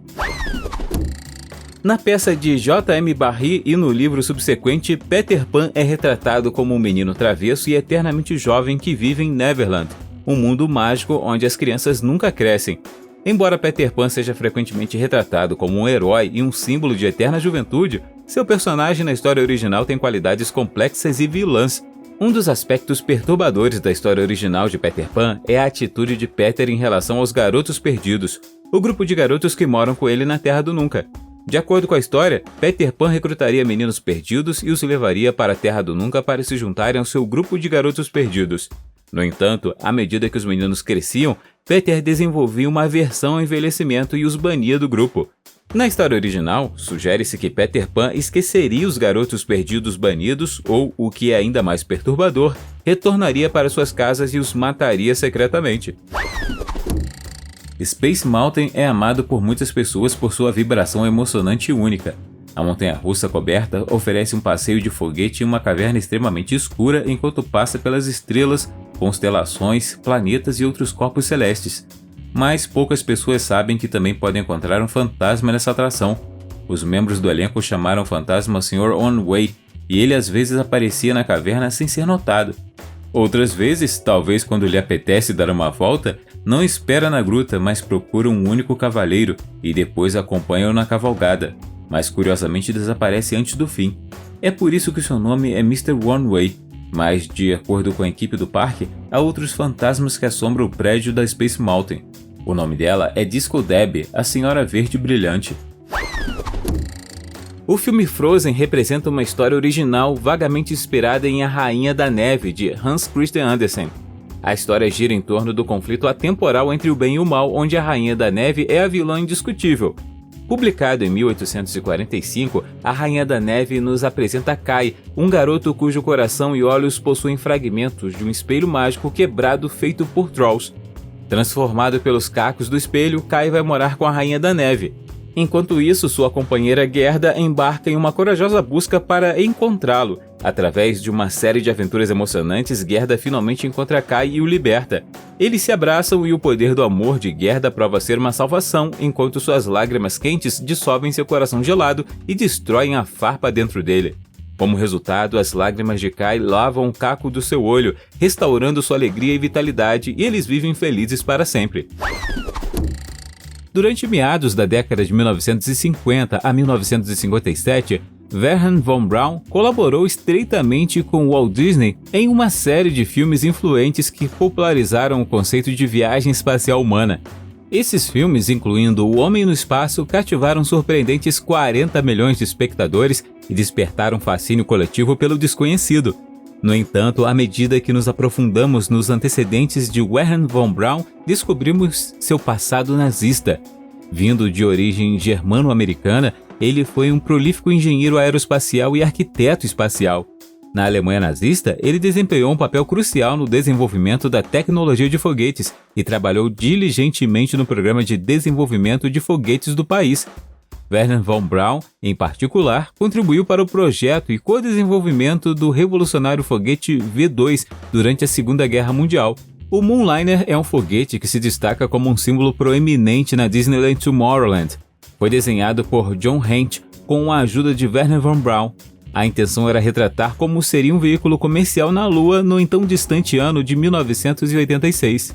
Na peça de J.M. Barrie e no livro subsequente, Peter Pan é retratado como um menino travesso e eternamente jovem que vive em Neverland, um mundo mágico onde as crianças nunca crescem. Embora Peter Pan seja frequentemente retratado como um herói e um símbolo de eterna juventude, seu personagem na história original tem qualidades complexas e vilãs. Um dos aspectos perturbadores da história original de Peter Pan é a atitude de Peter em relação aos Garotos Perdidos, o grupo de garotos que moram com ele na Terra do Nunca. De acordo com a história, Peter Pan recrutaria meninos perdidos e os levaria para a Terra do Nunca para se juntarem ao seu grupo de garotos perdidos. No entanto, à medida que os meninos cresciam, Peter desenvolvia uma aversão ao envelhecimento e os bania do grupo. Na história original, sugere-se que Peter Pan esqueceria os garotos perdidos banidos ou, o que é ainda mais perturbador, retornaria para suas casas e os mataria secretamente. Space Mountain é amado por muitas pessoas por sua vibração emocionante e única. A montanha-russa coberta oferece um passeio de foguete em uma caverna extremamente escura enquanto passa pelas estrelas, constelações, planetas e outros corpos celestes. Mas poucas pessoas sabem que também podem encontrar um fantasma nessa atração. Os membros do elenco chamaram o fantasma Sr. Onway, e ele às vezes aparecia na caverna sem ser notado. Outras vezes, talvez quando lhe apetece dar uma volta, não espera na gruta, mas procura um único cavaleiro e depois acompanha-o na cavalgada, mas curiosamente desaparece antes do fim. É por isso que seu nome é Mr. Oneway, mas, de acordo com a equipe do parque, há outros fantasmas que assombram o prédio da Space Mountain. O nome dela é Disco Debbie, a Senhora Verde Brilhante. O filme Frozen representa uma história original vagamente inspirada em A Rainha da Neve, de Hans Christian Andersen. A história gira em torno do conflito atemporal entre o bem e o mal, onde a Rainha da Neve é a vilã indiscutível. Publicado em 1845, A Rainha da Neve nos apresenta Kai, um garoto cujo coração e olhos possuem fragmentos de um espelho mágico quebrado feito por Trolls. Transformado pelos cacos do espelho, Kai vai morar com a Rainha da Neve. Enquanto isso, sua companheira Gerda embarca em uma corajosa busca para encontrá-lo. Através de uma série de aventuras emocionantes, Gerda finalmente encontra Kai e o liberta. Eles se abraçam e o poder do amor de Gerda prova ser uma salvação, enquanto suas lágrimas quentes dissolvem seu coração gelado e destroem a farpa dentro dele. Como resultado, as lágrimas de Kai lavam o caco do seu olho, restaurando sua alegria e vitalidade, e eles vivem felizes para sempre. Durante meados da década de 1950 a 1957, Wernher von Braun colaborou estreitamente com Walt Disney em uma série de filmes influentes que popularizaram o conceito de viagem espacial humana. Esses filmes, incluindo O Homem no Espaço, cativaram surpreendentes 40 milhões de espectadores e despertaram fascínio coletivo pelo desconhecido. No entanto, à medida que nos aprofundamos nos antecedentes de Wernher von Braun, descobrimos seu passado nazista. Vindo de origem germano-americana, ele foi um prolífico engenheiro aeroespacial e arquiteto espacial. Na Alemanha nazista, ele desempenhou um papel crucial no desenvolvimento da tecnologia de foguetes e trabalhou diligentemente no programa de desenvolvimento de foguetes do país. Wernher von Braun, em particular, contribuiu para o projeto e co-desenvolvimento do revolucionário foguete V-2 durante a Segunda Guerra Mundial. O Moonliner é um foguete que se destaca como um símbolo proeminente na Disneyland Tomorrowland. Foi desenhado por John Hent com a ajuda de Wernher von Braun. A intenção era retratar como seria um veículo comercial na Lua no então distante ano de 1986.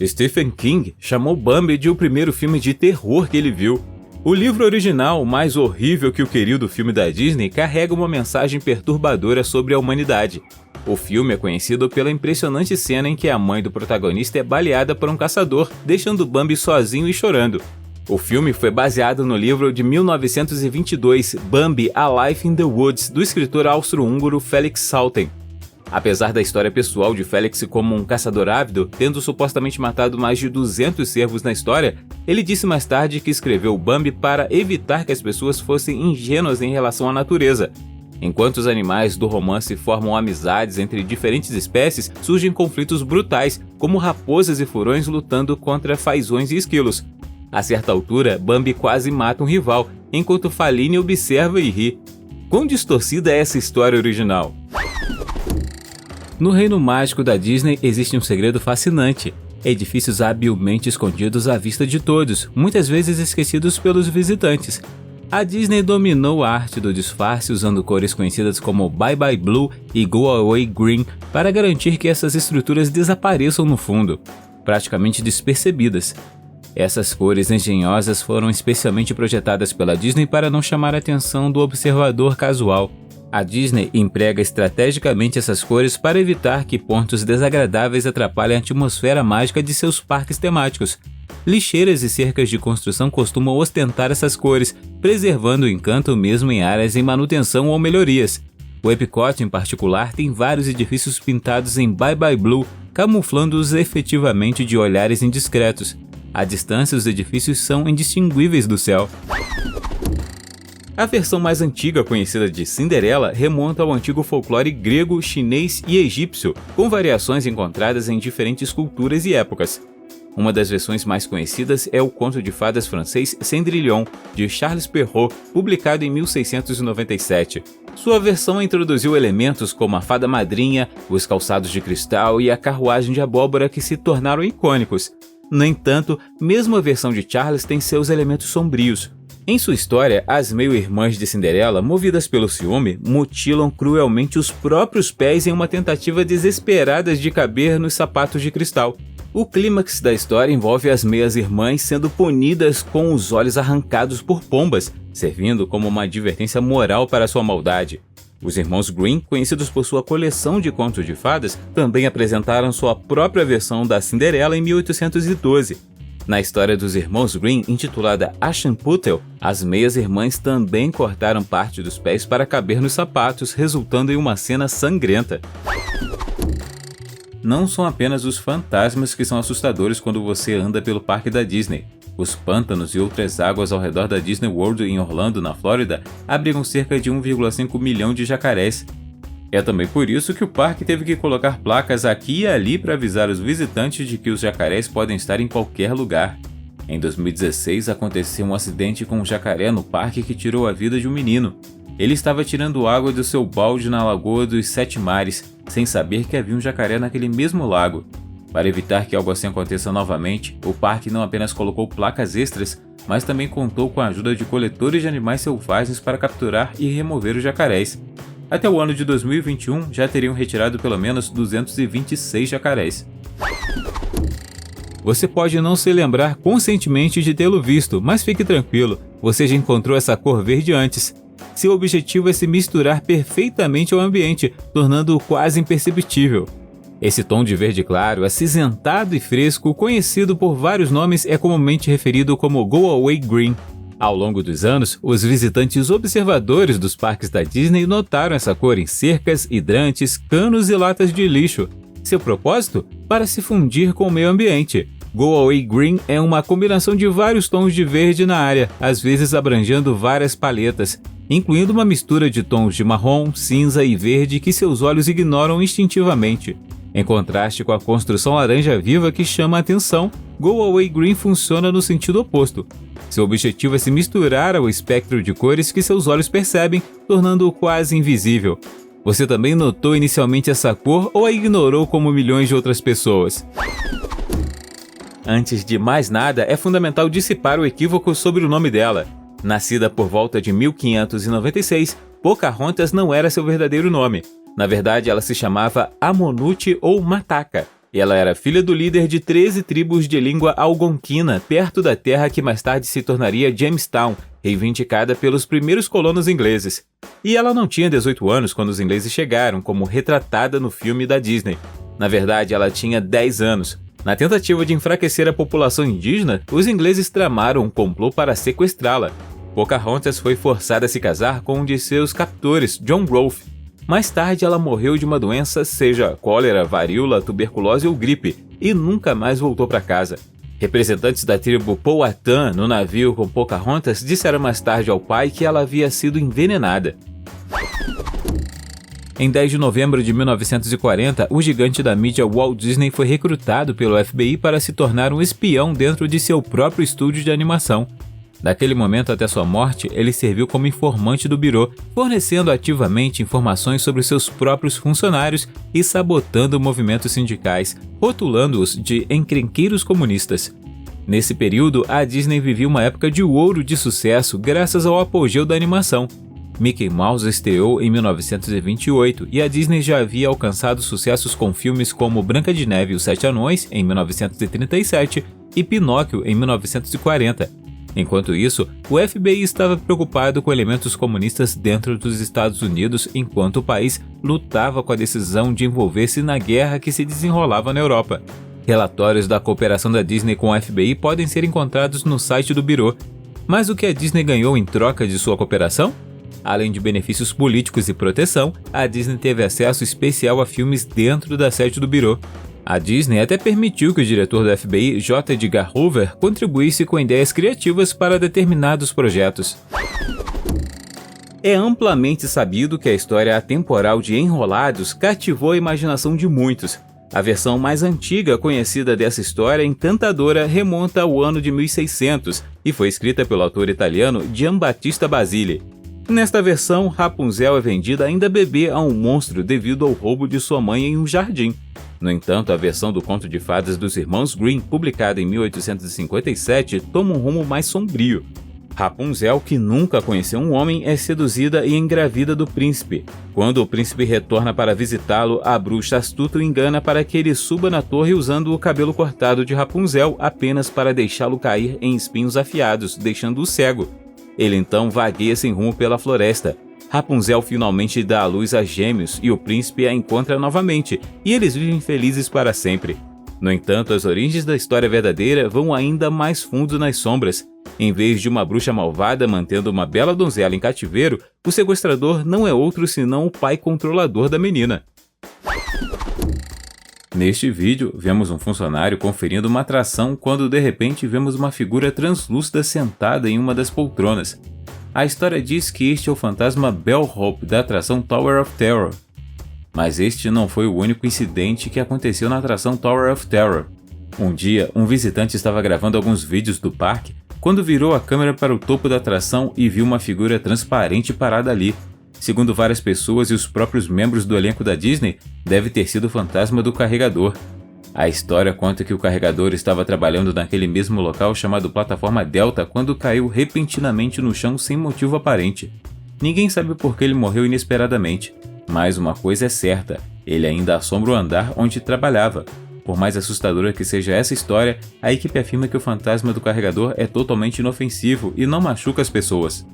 Stephen King chamou Bambi de o primeiro filme de terror que ele viu. O livro original, mais horrível que o querido filme da Disney, carrega uma mensagem perturbadora sobre a humanidade. O filme é conhecido pela impressionante cena em que a mãe do protagonista é baleada por um caçador, deixando Bambi sozinho e chorando. O filme foi baseado no livro de 1922, Bambi: A Life in the Woods, do escritor austro-húngaro Felix Salten. Apesar da história pessoal de Felix como um caçador ávido, tendo supostamente matado mais de 200 cervos na história, ele disse mais tarde que escreveu Bambi para evitar que as pessoas fossem ingênuas em relação à natureza. Enquanto os animais do romance formam amizades entre diferentes espécies, surgem conflitos brutais, como raposas e furões lutando contra fazões e esquilos. A certa altura, Bambi quase mata um rival, enquanto Faline observa e ri. Quão distorcida é essa história original? No reino mágico da Disney existe um segredo fascinante. Edifícios habilmente escondidos à vista de todos, muitas vezes esquecidos pelos visitantes. A Disney dominou a arte do disfarce usando cores conhecidas como Bye Bye Blue e Go Away Green para garantir que essas estruturas desapareçam no fundo, praticamente despercebidas. Essas cores engenhosas foram especialmente projetadas pela Disney para não chamar a atenção do observador casual. A Disney emprega estrategicamente essas cores para evitar que pontos desagradáveis atrapalhem a atmosfera mágica de seus parques temáticos. Lixeiras e cercas de construção costumam ostentar essas cores, preservando o encanto mesmo em áreas em manutenção ou melhorias. O Epcot, em particular, tem vários edifícios pintados em Bye Bye Blue, camuflando-os efetivamente de olhares indiscretos. À distância, os edifícios são indistinguíveis do céu. A versão mais antiga conhecida de Cinderela remonta ao antigo folclore grego, chinês e egípcio, com variações encontradas em diferentes culturas e épocas. Uma das versões mais conhecidas é o conto de fadas francês Cendrillon, de Charles Perrault, publicado em 1697. Sua versão introduziu elementos como a fada madrinha, os calçados de cristal e a carruagem de abóbora que se tornaram icônicos. No entanto, mesmo a versão de Charles tem seus elementos sombrios. Em sua história, as meio-irmãs de Cinderela, movidas pelo ciúme, mutilam cruelmente os próprios pés em uma tentativa desesperada de caber nos sapatos de cristal. O clímax da história envolve as meias-irmãs sendo punidas com os olhos arrancados por pombas, servindo como uma advertência moral para sua maldade. Os irmãos Grimm, conhecidos por sua coleção de contos de fadas, também apresentaram sua própria versão da Cinderela em 1812. Na história dos irmãos Grimm, intitulada Aschenputtel, as meias-irmãs também cortaram parte dos pés para caber nos sapatos, resultando em uma cena sangrenta. Não são apenas os fantasmas que são assustadores quando você anda pelo parque da Disney. Os pântanos e outras águas ao redor da Disney World em Orlando, na Flórida, abrigam cerca de 1,5 milhão de jacarés. É também por isso que o parque teve que colocar placas aqui e ali para avisar os visitantes de que os jacarés podem estar em qualquer lugar. Em 2016, aconteceu um acidente com um jacaré no parque que tirou a vida de um menino. Ele estava tirando água do seu balde na Lagoa dos Sete Mares, sem saber que havia um jacaré naquele mesmo lago. Para evitar que algo assim aconteça novamente, o parque não apenas colocou placas extras, mas também contou com a ajuda de coletores de animais selvagens para capturar e remover os jacarés. Até o ano de 2021, já teriam retirado pelo menos 226 jacarés. Você pode não se lembrar conscientemente de tê-lo visto, mas fique tranquilo, você já encontrou essa cor verde antes. Seu objetivo é se misturar perfeitamente ao ambiente, tornando-o quase imperceptível. Esse tom de verde claro, acinzentado e fresco, conhecido por vários nomes, é comumente referido como Go Away Green. Ao longo dos anos, os visitantes observadores dos parques da Disney notaram essa cor em cercas, hidrantes, canos e latas de lixo. Seu propósito? Para se fundir com o meio ambiente. Go Away Green é uma combinação de vários tons de verde na área, às vezes abrangendo várias paletas, incluindo uma mistura de tons de marrom, cinza e verde que seus olhos ignoram instintivamente. Em contraste com a construção laranja viva que chama a atenção, Go Away Green funciona no sentido oposto. Seu objetivo é se misturar ao espectro de cores que seus olhos percebem, tornando-o quase invisível. Você também notou inicialmente essa cor ou a ignorou como milhões de outras pessoas? Antes de mais nada, é fundamental dissipar o equívoco sobre o nome dela. Nascida por volta de 1596, Pocahontas não era seu verdadeiro nome. Na verdade, ela se chamava Amonute ou Mataca. Ela era filha do líder de 13 tribos de língua algonquina, perto da terra que mais tarde se tornaria Jamestown, reivindicada pelos primeiros colonos ingleses. E ela não tinha 18 anos quando os ingleses chegaram, como retratada no filme da Disney. Na verdade, ela tinha 10 anos. Na tentativa de enfraquecer a população indígena, os ingleses tramaram um complô para sequestrá-la. Pocahontas foi forçada a se casar com um de seus captores, John Rolfe. Mais tarde, ela morreu de uma doença, seja cólera, varíola, tuberculose ou gripe, e nunca mais voltou para casa. Representantes da tribo Powhatan no navio com Pocahontas disseram mais tarde ao pai que ela havia sido envenenada. Em 10 de novembro de 1940, o gigante da mídia Walt Disney foi recrutado pelo FBI para se tornar um espião dentro de seu próprio estúdio de animação. Daquele momento até sua morte, ele serviu como informante do Bureau, fornecendo ativamente informações sobre seus próprios funcionários e sabotando movimentos sindicais, rotulando-os de encrenqueiros comunistas. Nesse período, a Disney vivia uma época de ouro de sucesso graças ao apogeu da animação. Mickey Mouse estreou em 1928 e a Disney já havia alcançado sucessos com filmes como Branca de Neve e os Sete Anões, em 1937, e Pinóquio, em 1940. Enquanto isso, o FBI estava preocupado com elementos comunistas dentro dos Estados Unidos enquanto o país lutava com a decisão de envolver-se na guerra que se desenrolava na Europa. Relatórios da cooperação da Disney com o FBI podem ser encontrados no site do Bureau. Mas o que a Disney ganhou em troca de sua cooperação? Além de benefícios políticos e proteção, a Disney teve acesso especial a filmes dentro da sede do Bureau. A Disney até permitiu que o diretor do FBI, J. Edgar Hoover, contribuísse com ideias criativas para determinados projetos. É amplamente sabido que a história atemporal de Enrolados cativou a imaginação de muitos. A versão mais antiga conhecida dessa história encantadora remonta ao ano de 1600 e foi escrita pelo autor italiano Giambattista Basile. Nesta versão, Rapunzel é vendida ainda bebê a um monstro devido ao roubo de sua mãe em um jardim. No entanto, a versão do conto de fadas dos irmãos Grimm, publicada em 1857, toma um rumo mais sombrio. Rapunzel, que nunca conheceu um homem, é seduzida e engravida do príncipe. Quando o príncipe retorna para visitá-lo, a bruxa astuta o engana para que ele suba na torre usando o cabelo cortado de Rapunzel apenas para deixá-lo cair em espinhos afiados, deixando-o cego. Ele então vagueia sem rumo pela floresta. Rapunzel finalmente dá à luz a gêmeos e o príncipe a encontra novamente, e eles vivem felizes para sempre. No entanto, as origens da história verdadeira vão ainda mais fundo nas sombras. Em vez de uma bruxa malvada mantendo uma bela donzela em cativeiro, o sequestrador não é outro senão o pai controlador da menina. Neste vídeo, vemos um funcionário conferindo uma atração quando de repente vemos uma figura translúcida sentada em uma das poltronas. A história diz que este é o fantasma Bellhope da atração Tower of Terror. Mas este não foi o único incidente que aconteceu na atração Tower of Terror. Um dia, um visitante estava gravando alguns vídeos do parque quando virou a câmera para o topo da atração e viu uma figura transparente parada ali. Segundo várias pessoas e os próprios membros do elenco da Disney, deve ter sido o fantasma do carregador. A história conta que o carregador estava trabalhando naquele mesmo local chamado Plataforma Delta quando caiu repentinamente no chão sem motivo aparente. Ninguém sabe por que ele morreu inesperadamente, mas uma coisa é certa, ele ainda assombra o andar onde trabalhava. Por mais assustadora que seja essa história, a equipe afirma que o fantasma do carregador é totalmente inofensivo e não machuca as pessoas.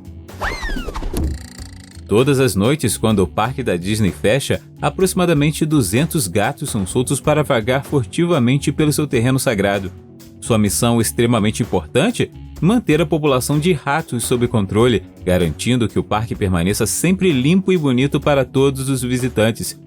Todas as noites, quando o parque da Disney fecha, aproximadamente 200 gatos são soltos para vagar furtivamente pelo seu terreno sagrado. Sua missão extremamente importante? Manter a população de ratos sob controle, garantindo que o parque permaneça sempre limpo e bonito para todos os visitantes.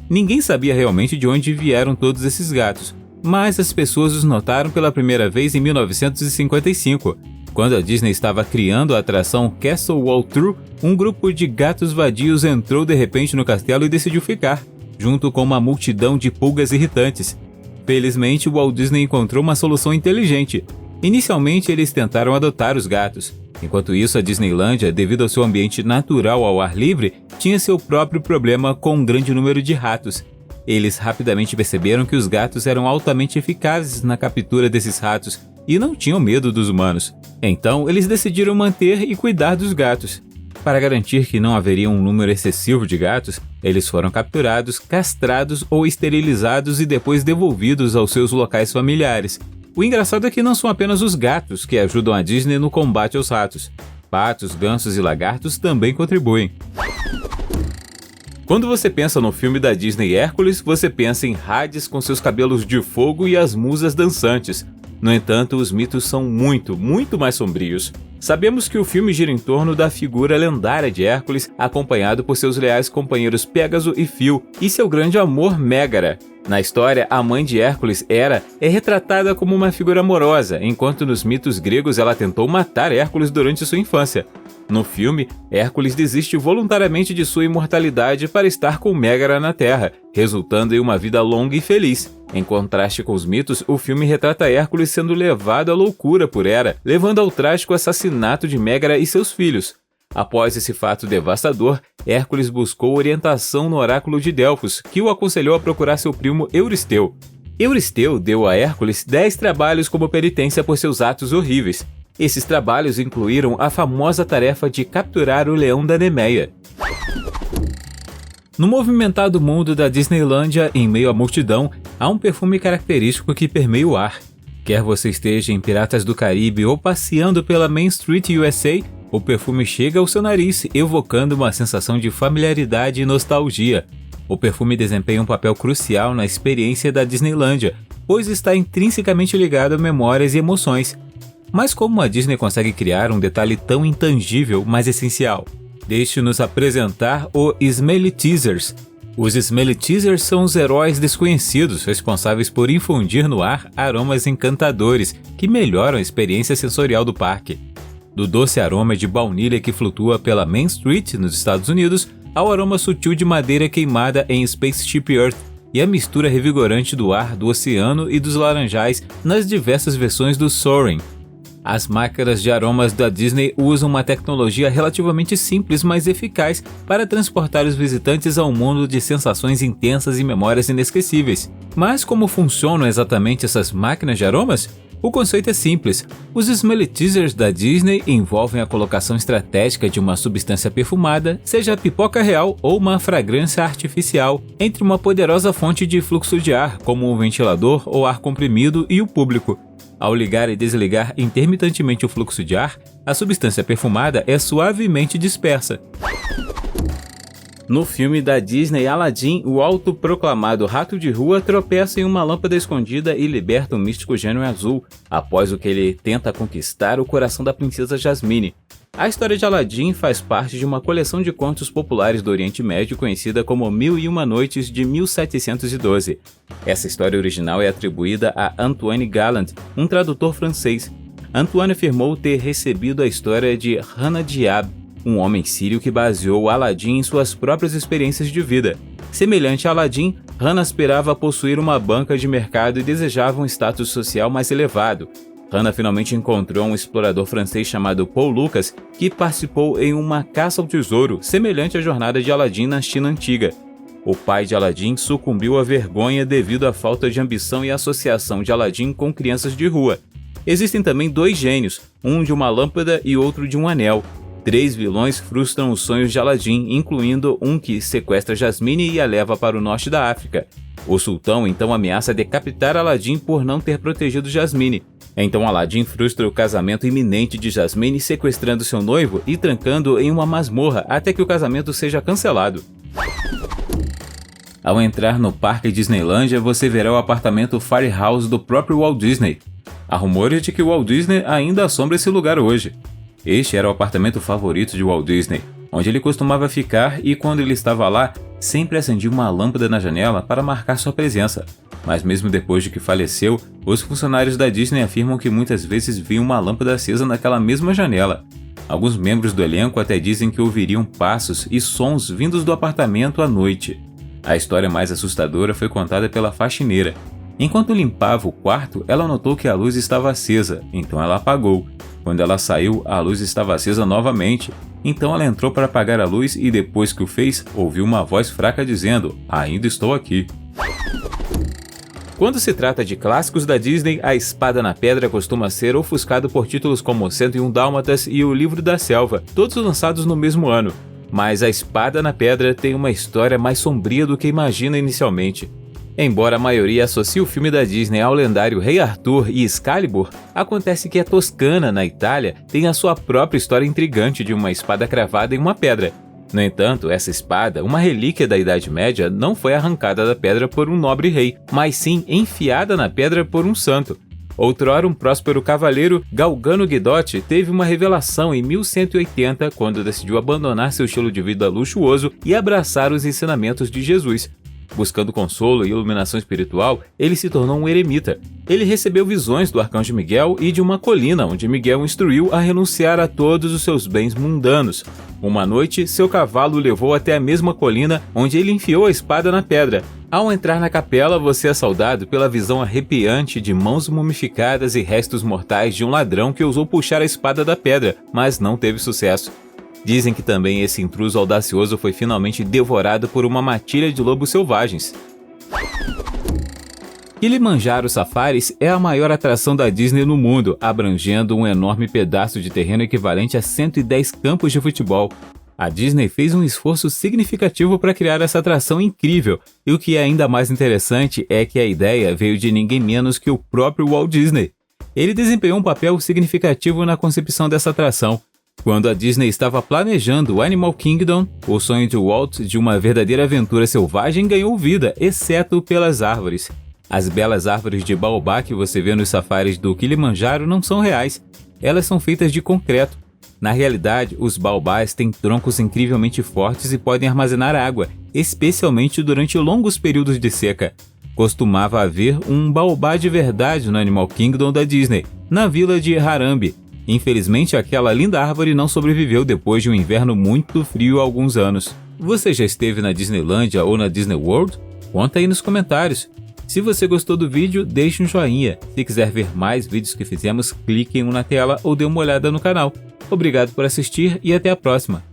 Ninguém sabia realmente de onde vieram todos esses gatos, mas as pessoas os notaram pela primeira vez em 1955. Quando a Disney estava criando a atração Castle Walkthrough, um grupo de gatos vadios entrou de repente no castelo e decidiu ficar, junto com uma multidão de pulgas irritantes. Felizmente, o Walt Disney encontrou uma solução inteligente. Inicialmente, eles tentaram adotar os gatos. Enquanto isso, a Disneylândia, devido ao seu ambiente natural ao ar livre, tinha seu próprio problema com um grande número de ratos. Eles rapidamente perceberam que os gatos eram altamente eficazes na captura desses ratos e não tinham medo dos humanos. Então, eles decidiram manter e cuidar dos gatos. Para garantir que não haveria um número excessivo de gatos, eles foram capturados, castrados ou esterilizados e depois devolvidos aos seus locais familiares. O engraçado é que não são apenas os gatos que ajudam a Disney no combate aos ratos. Patos, gansos e lagartos também contribuem. Quando você pensa no filme da Disney Hércules, você pensa em Hades com seus cabelos de fogo e as musas dançantes. No entanto, os mitos são muito mais sombrios. Sabemos que o filme gira em torno da figura lendária de Hércules, acompanhado por seus leais companheiros Pégaso e Fio, e seu grande amor Mégara. Na história, a mãe de Hércules, Hera, é retratada como uma figura amorosa, enquanto nos mitos gregos ela tentou matar Hércules durante sua infância. No filme, Hércules desiste voluntariamente de sua imortalidade para estar com Mégara na Terra, resultando em uma vida longa e feliz. Em contraste com os mitos, o filme retrata Hércules sendo levado à loucura por Hera, levando ao trágico assassinato de Mégara e seus filhos. Após esse fato devastador, Hércules buscou orientação no oráculo de Delfos, que o aconselhou a procurar seu primo Euristeu. Euristeu deu a Hércules 10 trabalhos como penitência por seus atos horríveis. Esses trabalhos incluíram a famosa tarefa de capturar o leão da Nemeia. No movimentado mundo da Disneylândia, em meio à multidão, há um perfume característico que permeia o ar. Quer você esteja em Piratas do Caribe ou passeando pela Main Street USA, o perfume chega ao seu nariz, evocando uma sensação de familiaridade e nostalgia. O perfume desempenha um papel crucial na experiência da Disneylândia, pois está intrinsecamente ligado a memórias e emoções. Mas como a Disney consegue criar um detalhe tão intangível, mas essencial? Deixe-nos apresentar os Smelly Teasers. Os Smelly Teasers são os heróis desconhecidos responsáveis por infundir no ar aromas encantadores que melhoram a experiência sensorial do parque. Do doce aroma de baunilha que flutua pela Main Street, nos Estados Unidos, ao aroma sutil de madeira queimada em Spaceship Earth e a mistura revigorante do ar do oceano e dos laranjais nas diversas versões do Soarin'. As máquinas de aromas da Disney usam uma tecnologia relativamente simples, mas eficaz para transportar os visitantes a um mundo de sensações intensas e memórias inesquecíveis. Mas como funcionam exatamente essas máquinas de aromas? O conceito é simples. Os Smelly Teasers da Disney envolvem a colocação estratégica de uma substância perfumada, seja pipoca real ou uma fragrância artificial, entre uma poderosa fonte de fluxo de ar, como um ventilador ou ar comprimido, e o público. Ao ligar e desligar intermitentemente o fluxo de ar, a substância perfumada é suavemente dispersa. No filme da Disney Aladdin, o autoproclamado rato de rua tropeça em uma lâmpada escondida e liberta o místico gênio azul, após o que ele tenta conquistar o coração da princesa Jasmine. A história de Aladdin faz parte de uma coleção de contos populares do Oriente Médio conhecida como Mil e Uma Noites de 1712. Essa história original é atribuída a Antoine Galland, um tradutor francês. Antoine afirmou ter recebido a história de Hannah Diab, um homem sírio que baseou Aladdin em suas próprias experiências de vida. Semelhante a Aladdin, Hannah aspirava a possuir uma banca de mercado e desejava um status social mais elevado. Hannah finalmente encontrou um explorador francês chamado Paul Lucas, que participou em uma caça ao tesouro, semelhante à jornada de Aladdin na China antiga. O pai de Aladdin sucumbiu à vergonha devido à falta de ambição e associação de Aladdin com crianças de rua. Existem também 2 gênios, um de uma lâmpada e outro de um anel. 3 vilões frustram os sonhos de Aladdin, incluindo um que sequestra Jasmine e a leva para o norte da África. O sultão então ameaça decapitar Aladdin por não ter protegido Jasmine. Então Aladdin frustra o casamento iminente de Jasmine, sequestrando seu noivo e trancando em uma masmorra até que o casamento seja cancelado. Ao entrar no Parque Disneylândia, você verá o apartamento Fairy House do próprio Walt Disney. Há rumores de que o Walt Disney ainda assombra esse lugar hoje. Este era o apartamento favorito de Walt Disney, onde ele costumava ficar e quando ele estava lá, sempre acendia uma lâmpada na janela para marcar sua presença. Mas mesmo depois de que faleceu, os funcionários da Disney afirmam que muitas vezes viam uma lâmpada acesa naquela mesma janela. Alguns membros do elenco até dizem que ouviriam passos e sons vindos do apartamento à noite. A história mais assustadora foi contada pela faxineira. Enquanto limpava o quarto, ela notou que a luz estava acesa, então ela apagou. Quando ela saiu, a luz estava acesa novamente. Então ela entrou para apagar a luz e depois que o fez, ouviu uma voz fraca dizendo: "Ainda estou aqui." Quando se trata de clássicos da Disney, A Espada na Pedra costuma ser ofuscado por títulos como 101 Dálmatas e O Livro da Selva, todos lançados no mesmo ano. Mas A Espada na Pedra tem uma história mais sombria do que imagina inicialmente. Embora a maioria associe o filme da Disney ao lendário Rei Arthur e Excalibur, acontece que a Toscana, na Itália, tem a sua própria história intrigante de uma espada cravada em uma pedra. No entanto, essa espada, uma relíquia da Idade Média, não foi arrancada da pedra por um nobre rei, mas sim enfiada na pedra por um santo. Outrora, um próspero cavaleiro, Galgano Guidotti, teve uma revelação em 1180, quando decidiu abandonar seu estilo de vida luxuoso e abraçar os ensinamentos de Jesus. Buscando consolo e iluminação espiritual, ele se tornou um eremita. Ele recebeu visões do arcanjo Miguel e de uma colina, onde Miguel o instruiu a renunciar a todos os seus bens mundanos. Uma noite, seu cavalo o levou até a mesma colina, onde ele enfiou a espada na pedra. Ao entrar na capela, você é saudado pela visão arrepiante de mãos mumificadas e restos mortais de um ladrão que ousou puxar a espada da pedra, mas não teve sucesso. Dizem que também esse intruso audacioso foi finalmente devorado por uma matilha de lobos selvagens. Kilimanjaro Safaris é a maior atração da Disney no mundo, abrangendo um enorme pedaço de terreno equivalente a 110 campos de futebol. A Disney fez um esforço significativo para criar essa atração incrível, e o que é ainda mais interessante é que a ideia veio de ninguém menos que o próprio Walt Disney. Ele desempenhou um papel significativo na concepção dessa atração. Quando a Disney estava planejando o Animal Kingdom, o sonho de Walt de uma verdadeira aventura selvagem ganhou vida, exceto pelas árvores. As belas árvores de baobá que você vê nos safaris do Kilimanjaro não são reais, elas são feitas de concreto. Na realidade, os baobás têm troncos incrivelmente fortes e podem armazenar água, especialmente durante longos períodos de seca. Costumava haver um baobá de verdade no Animal Kingdom da Disney, na vila de Harambe. Infelizmente, aquela linda árvore não sobreviveu depois de um inverno muito frio há alguns anos. Você já esteve na Disneylândia ou na Disney World? Conta aí nos comentários. Se você gostou do vídeo, deixe um joinha. Se quiser ver mais vídeos que fizemos, clique em um na tela ou dê uma olhada no canal. Obrigado por assistir e até a próxima.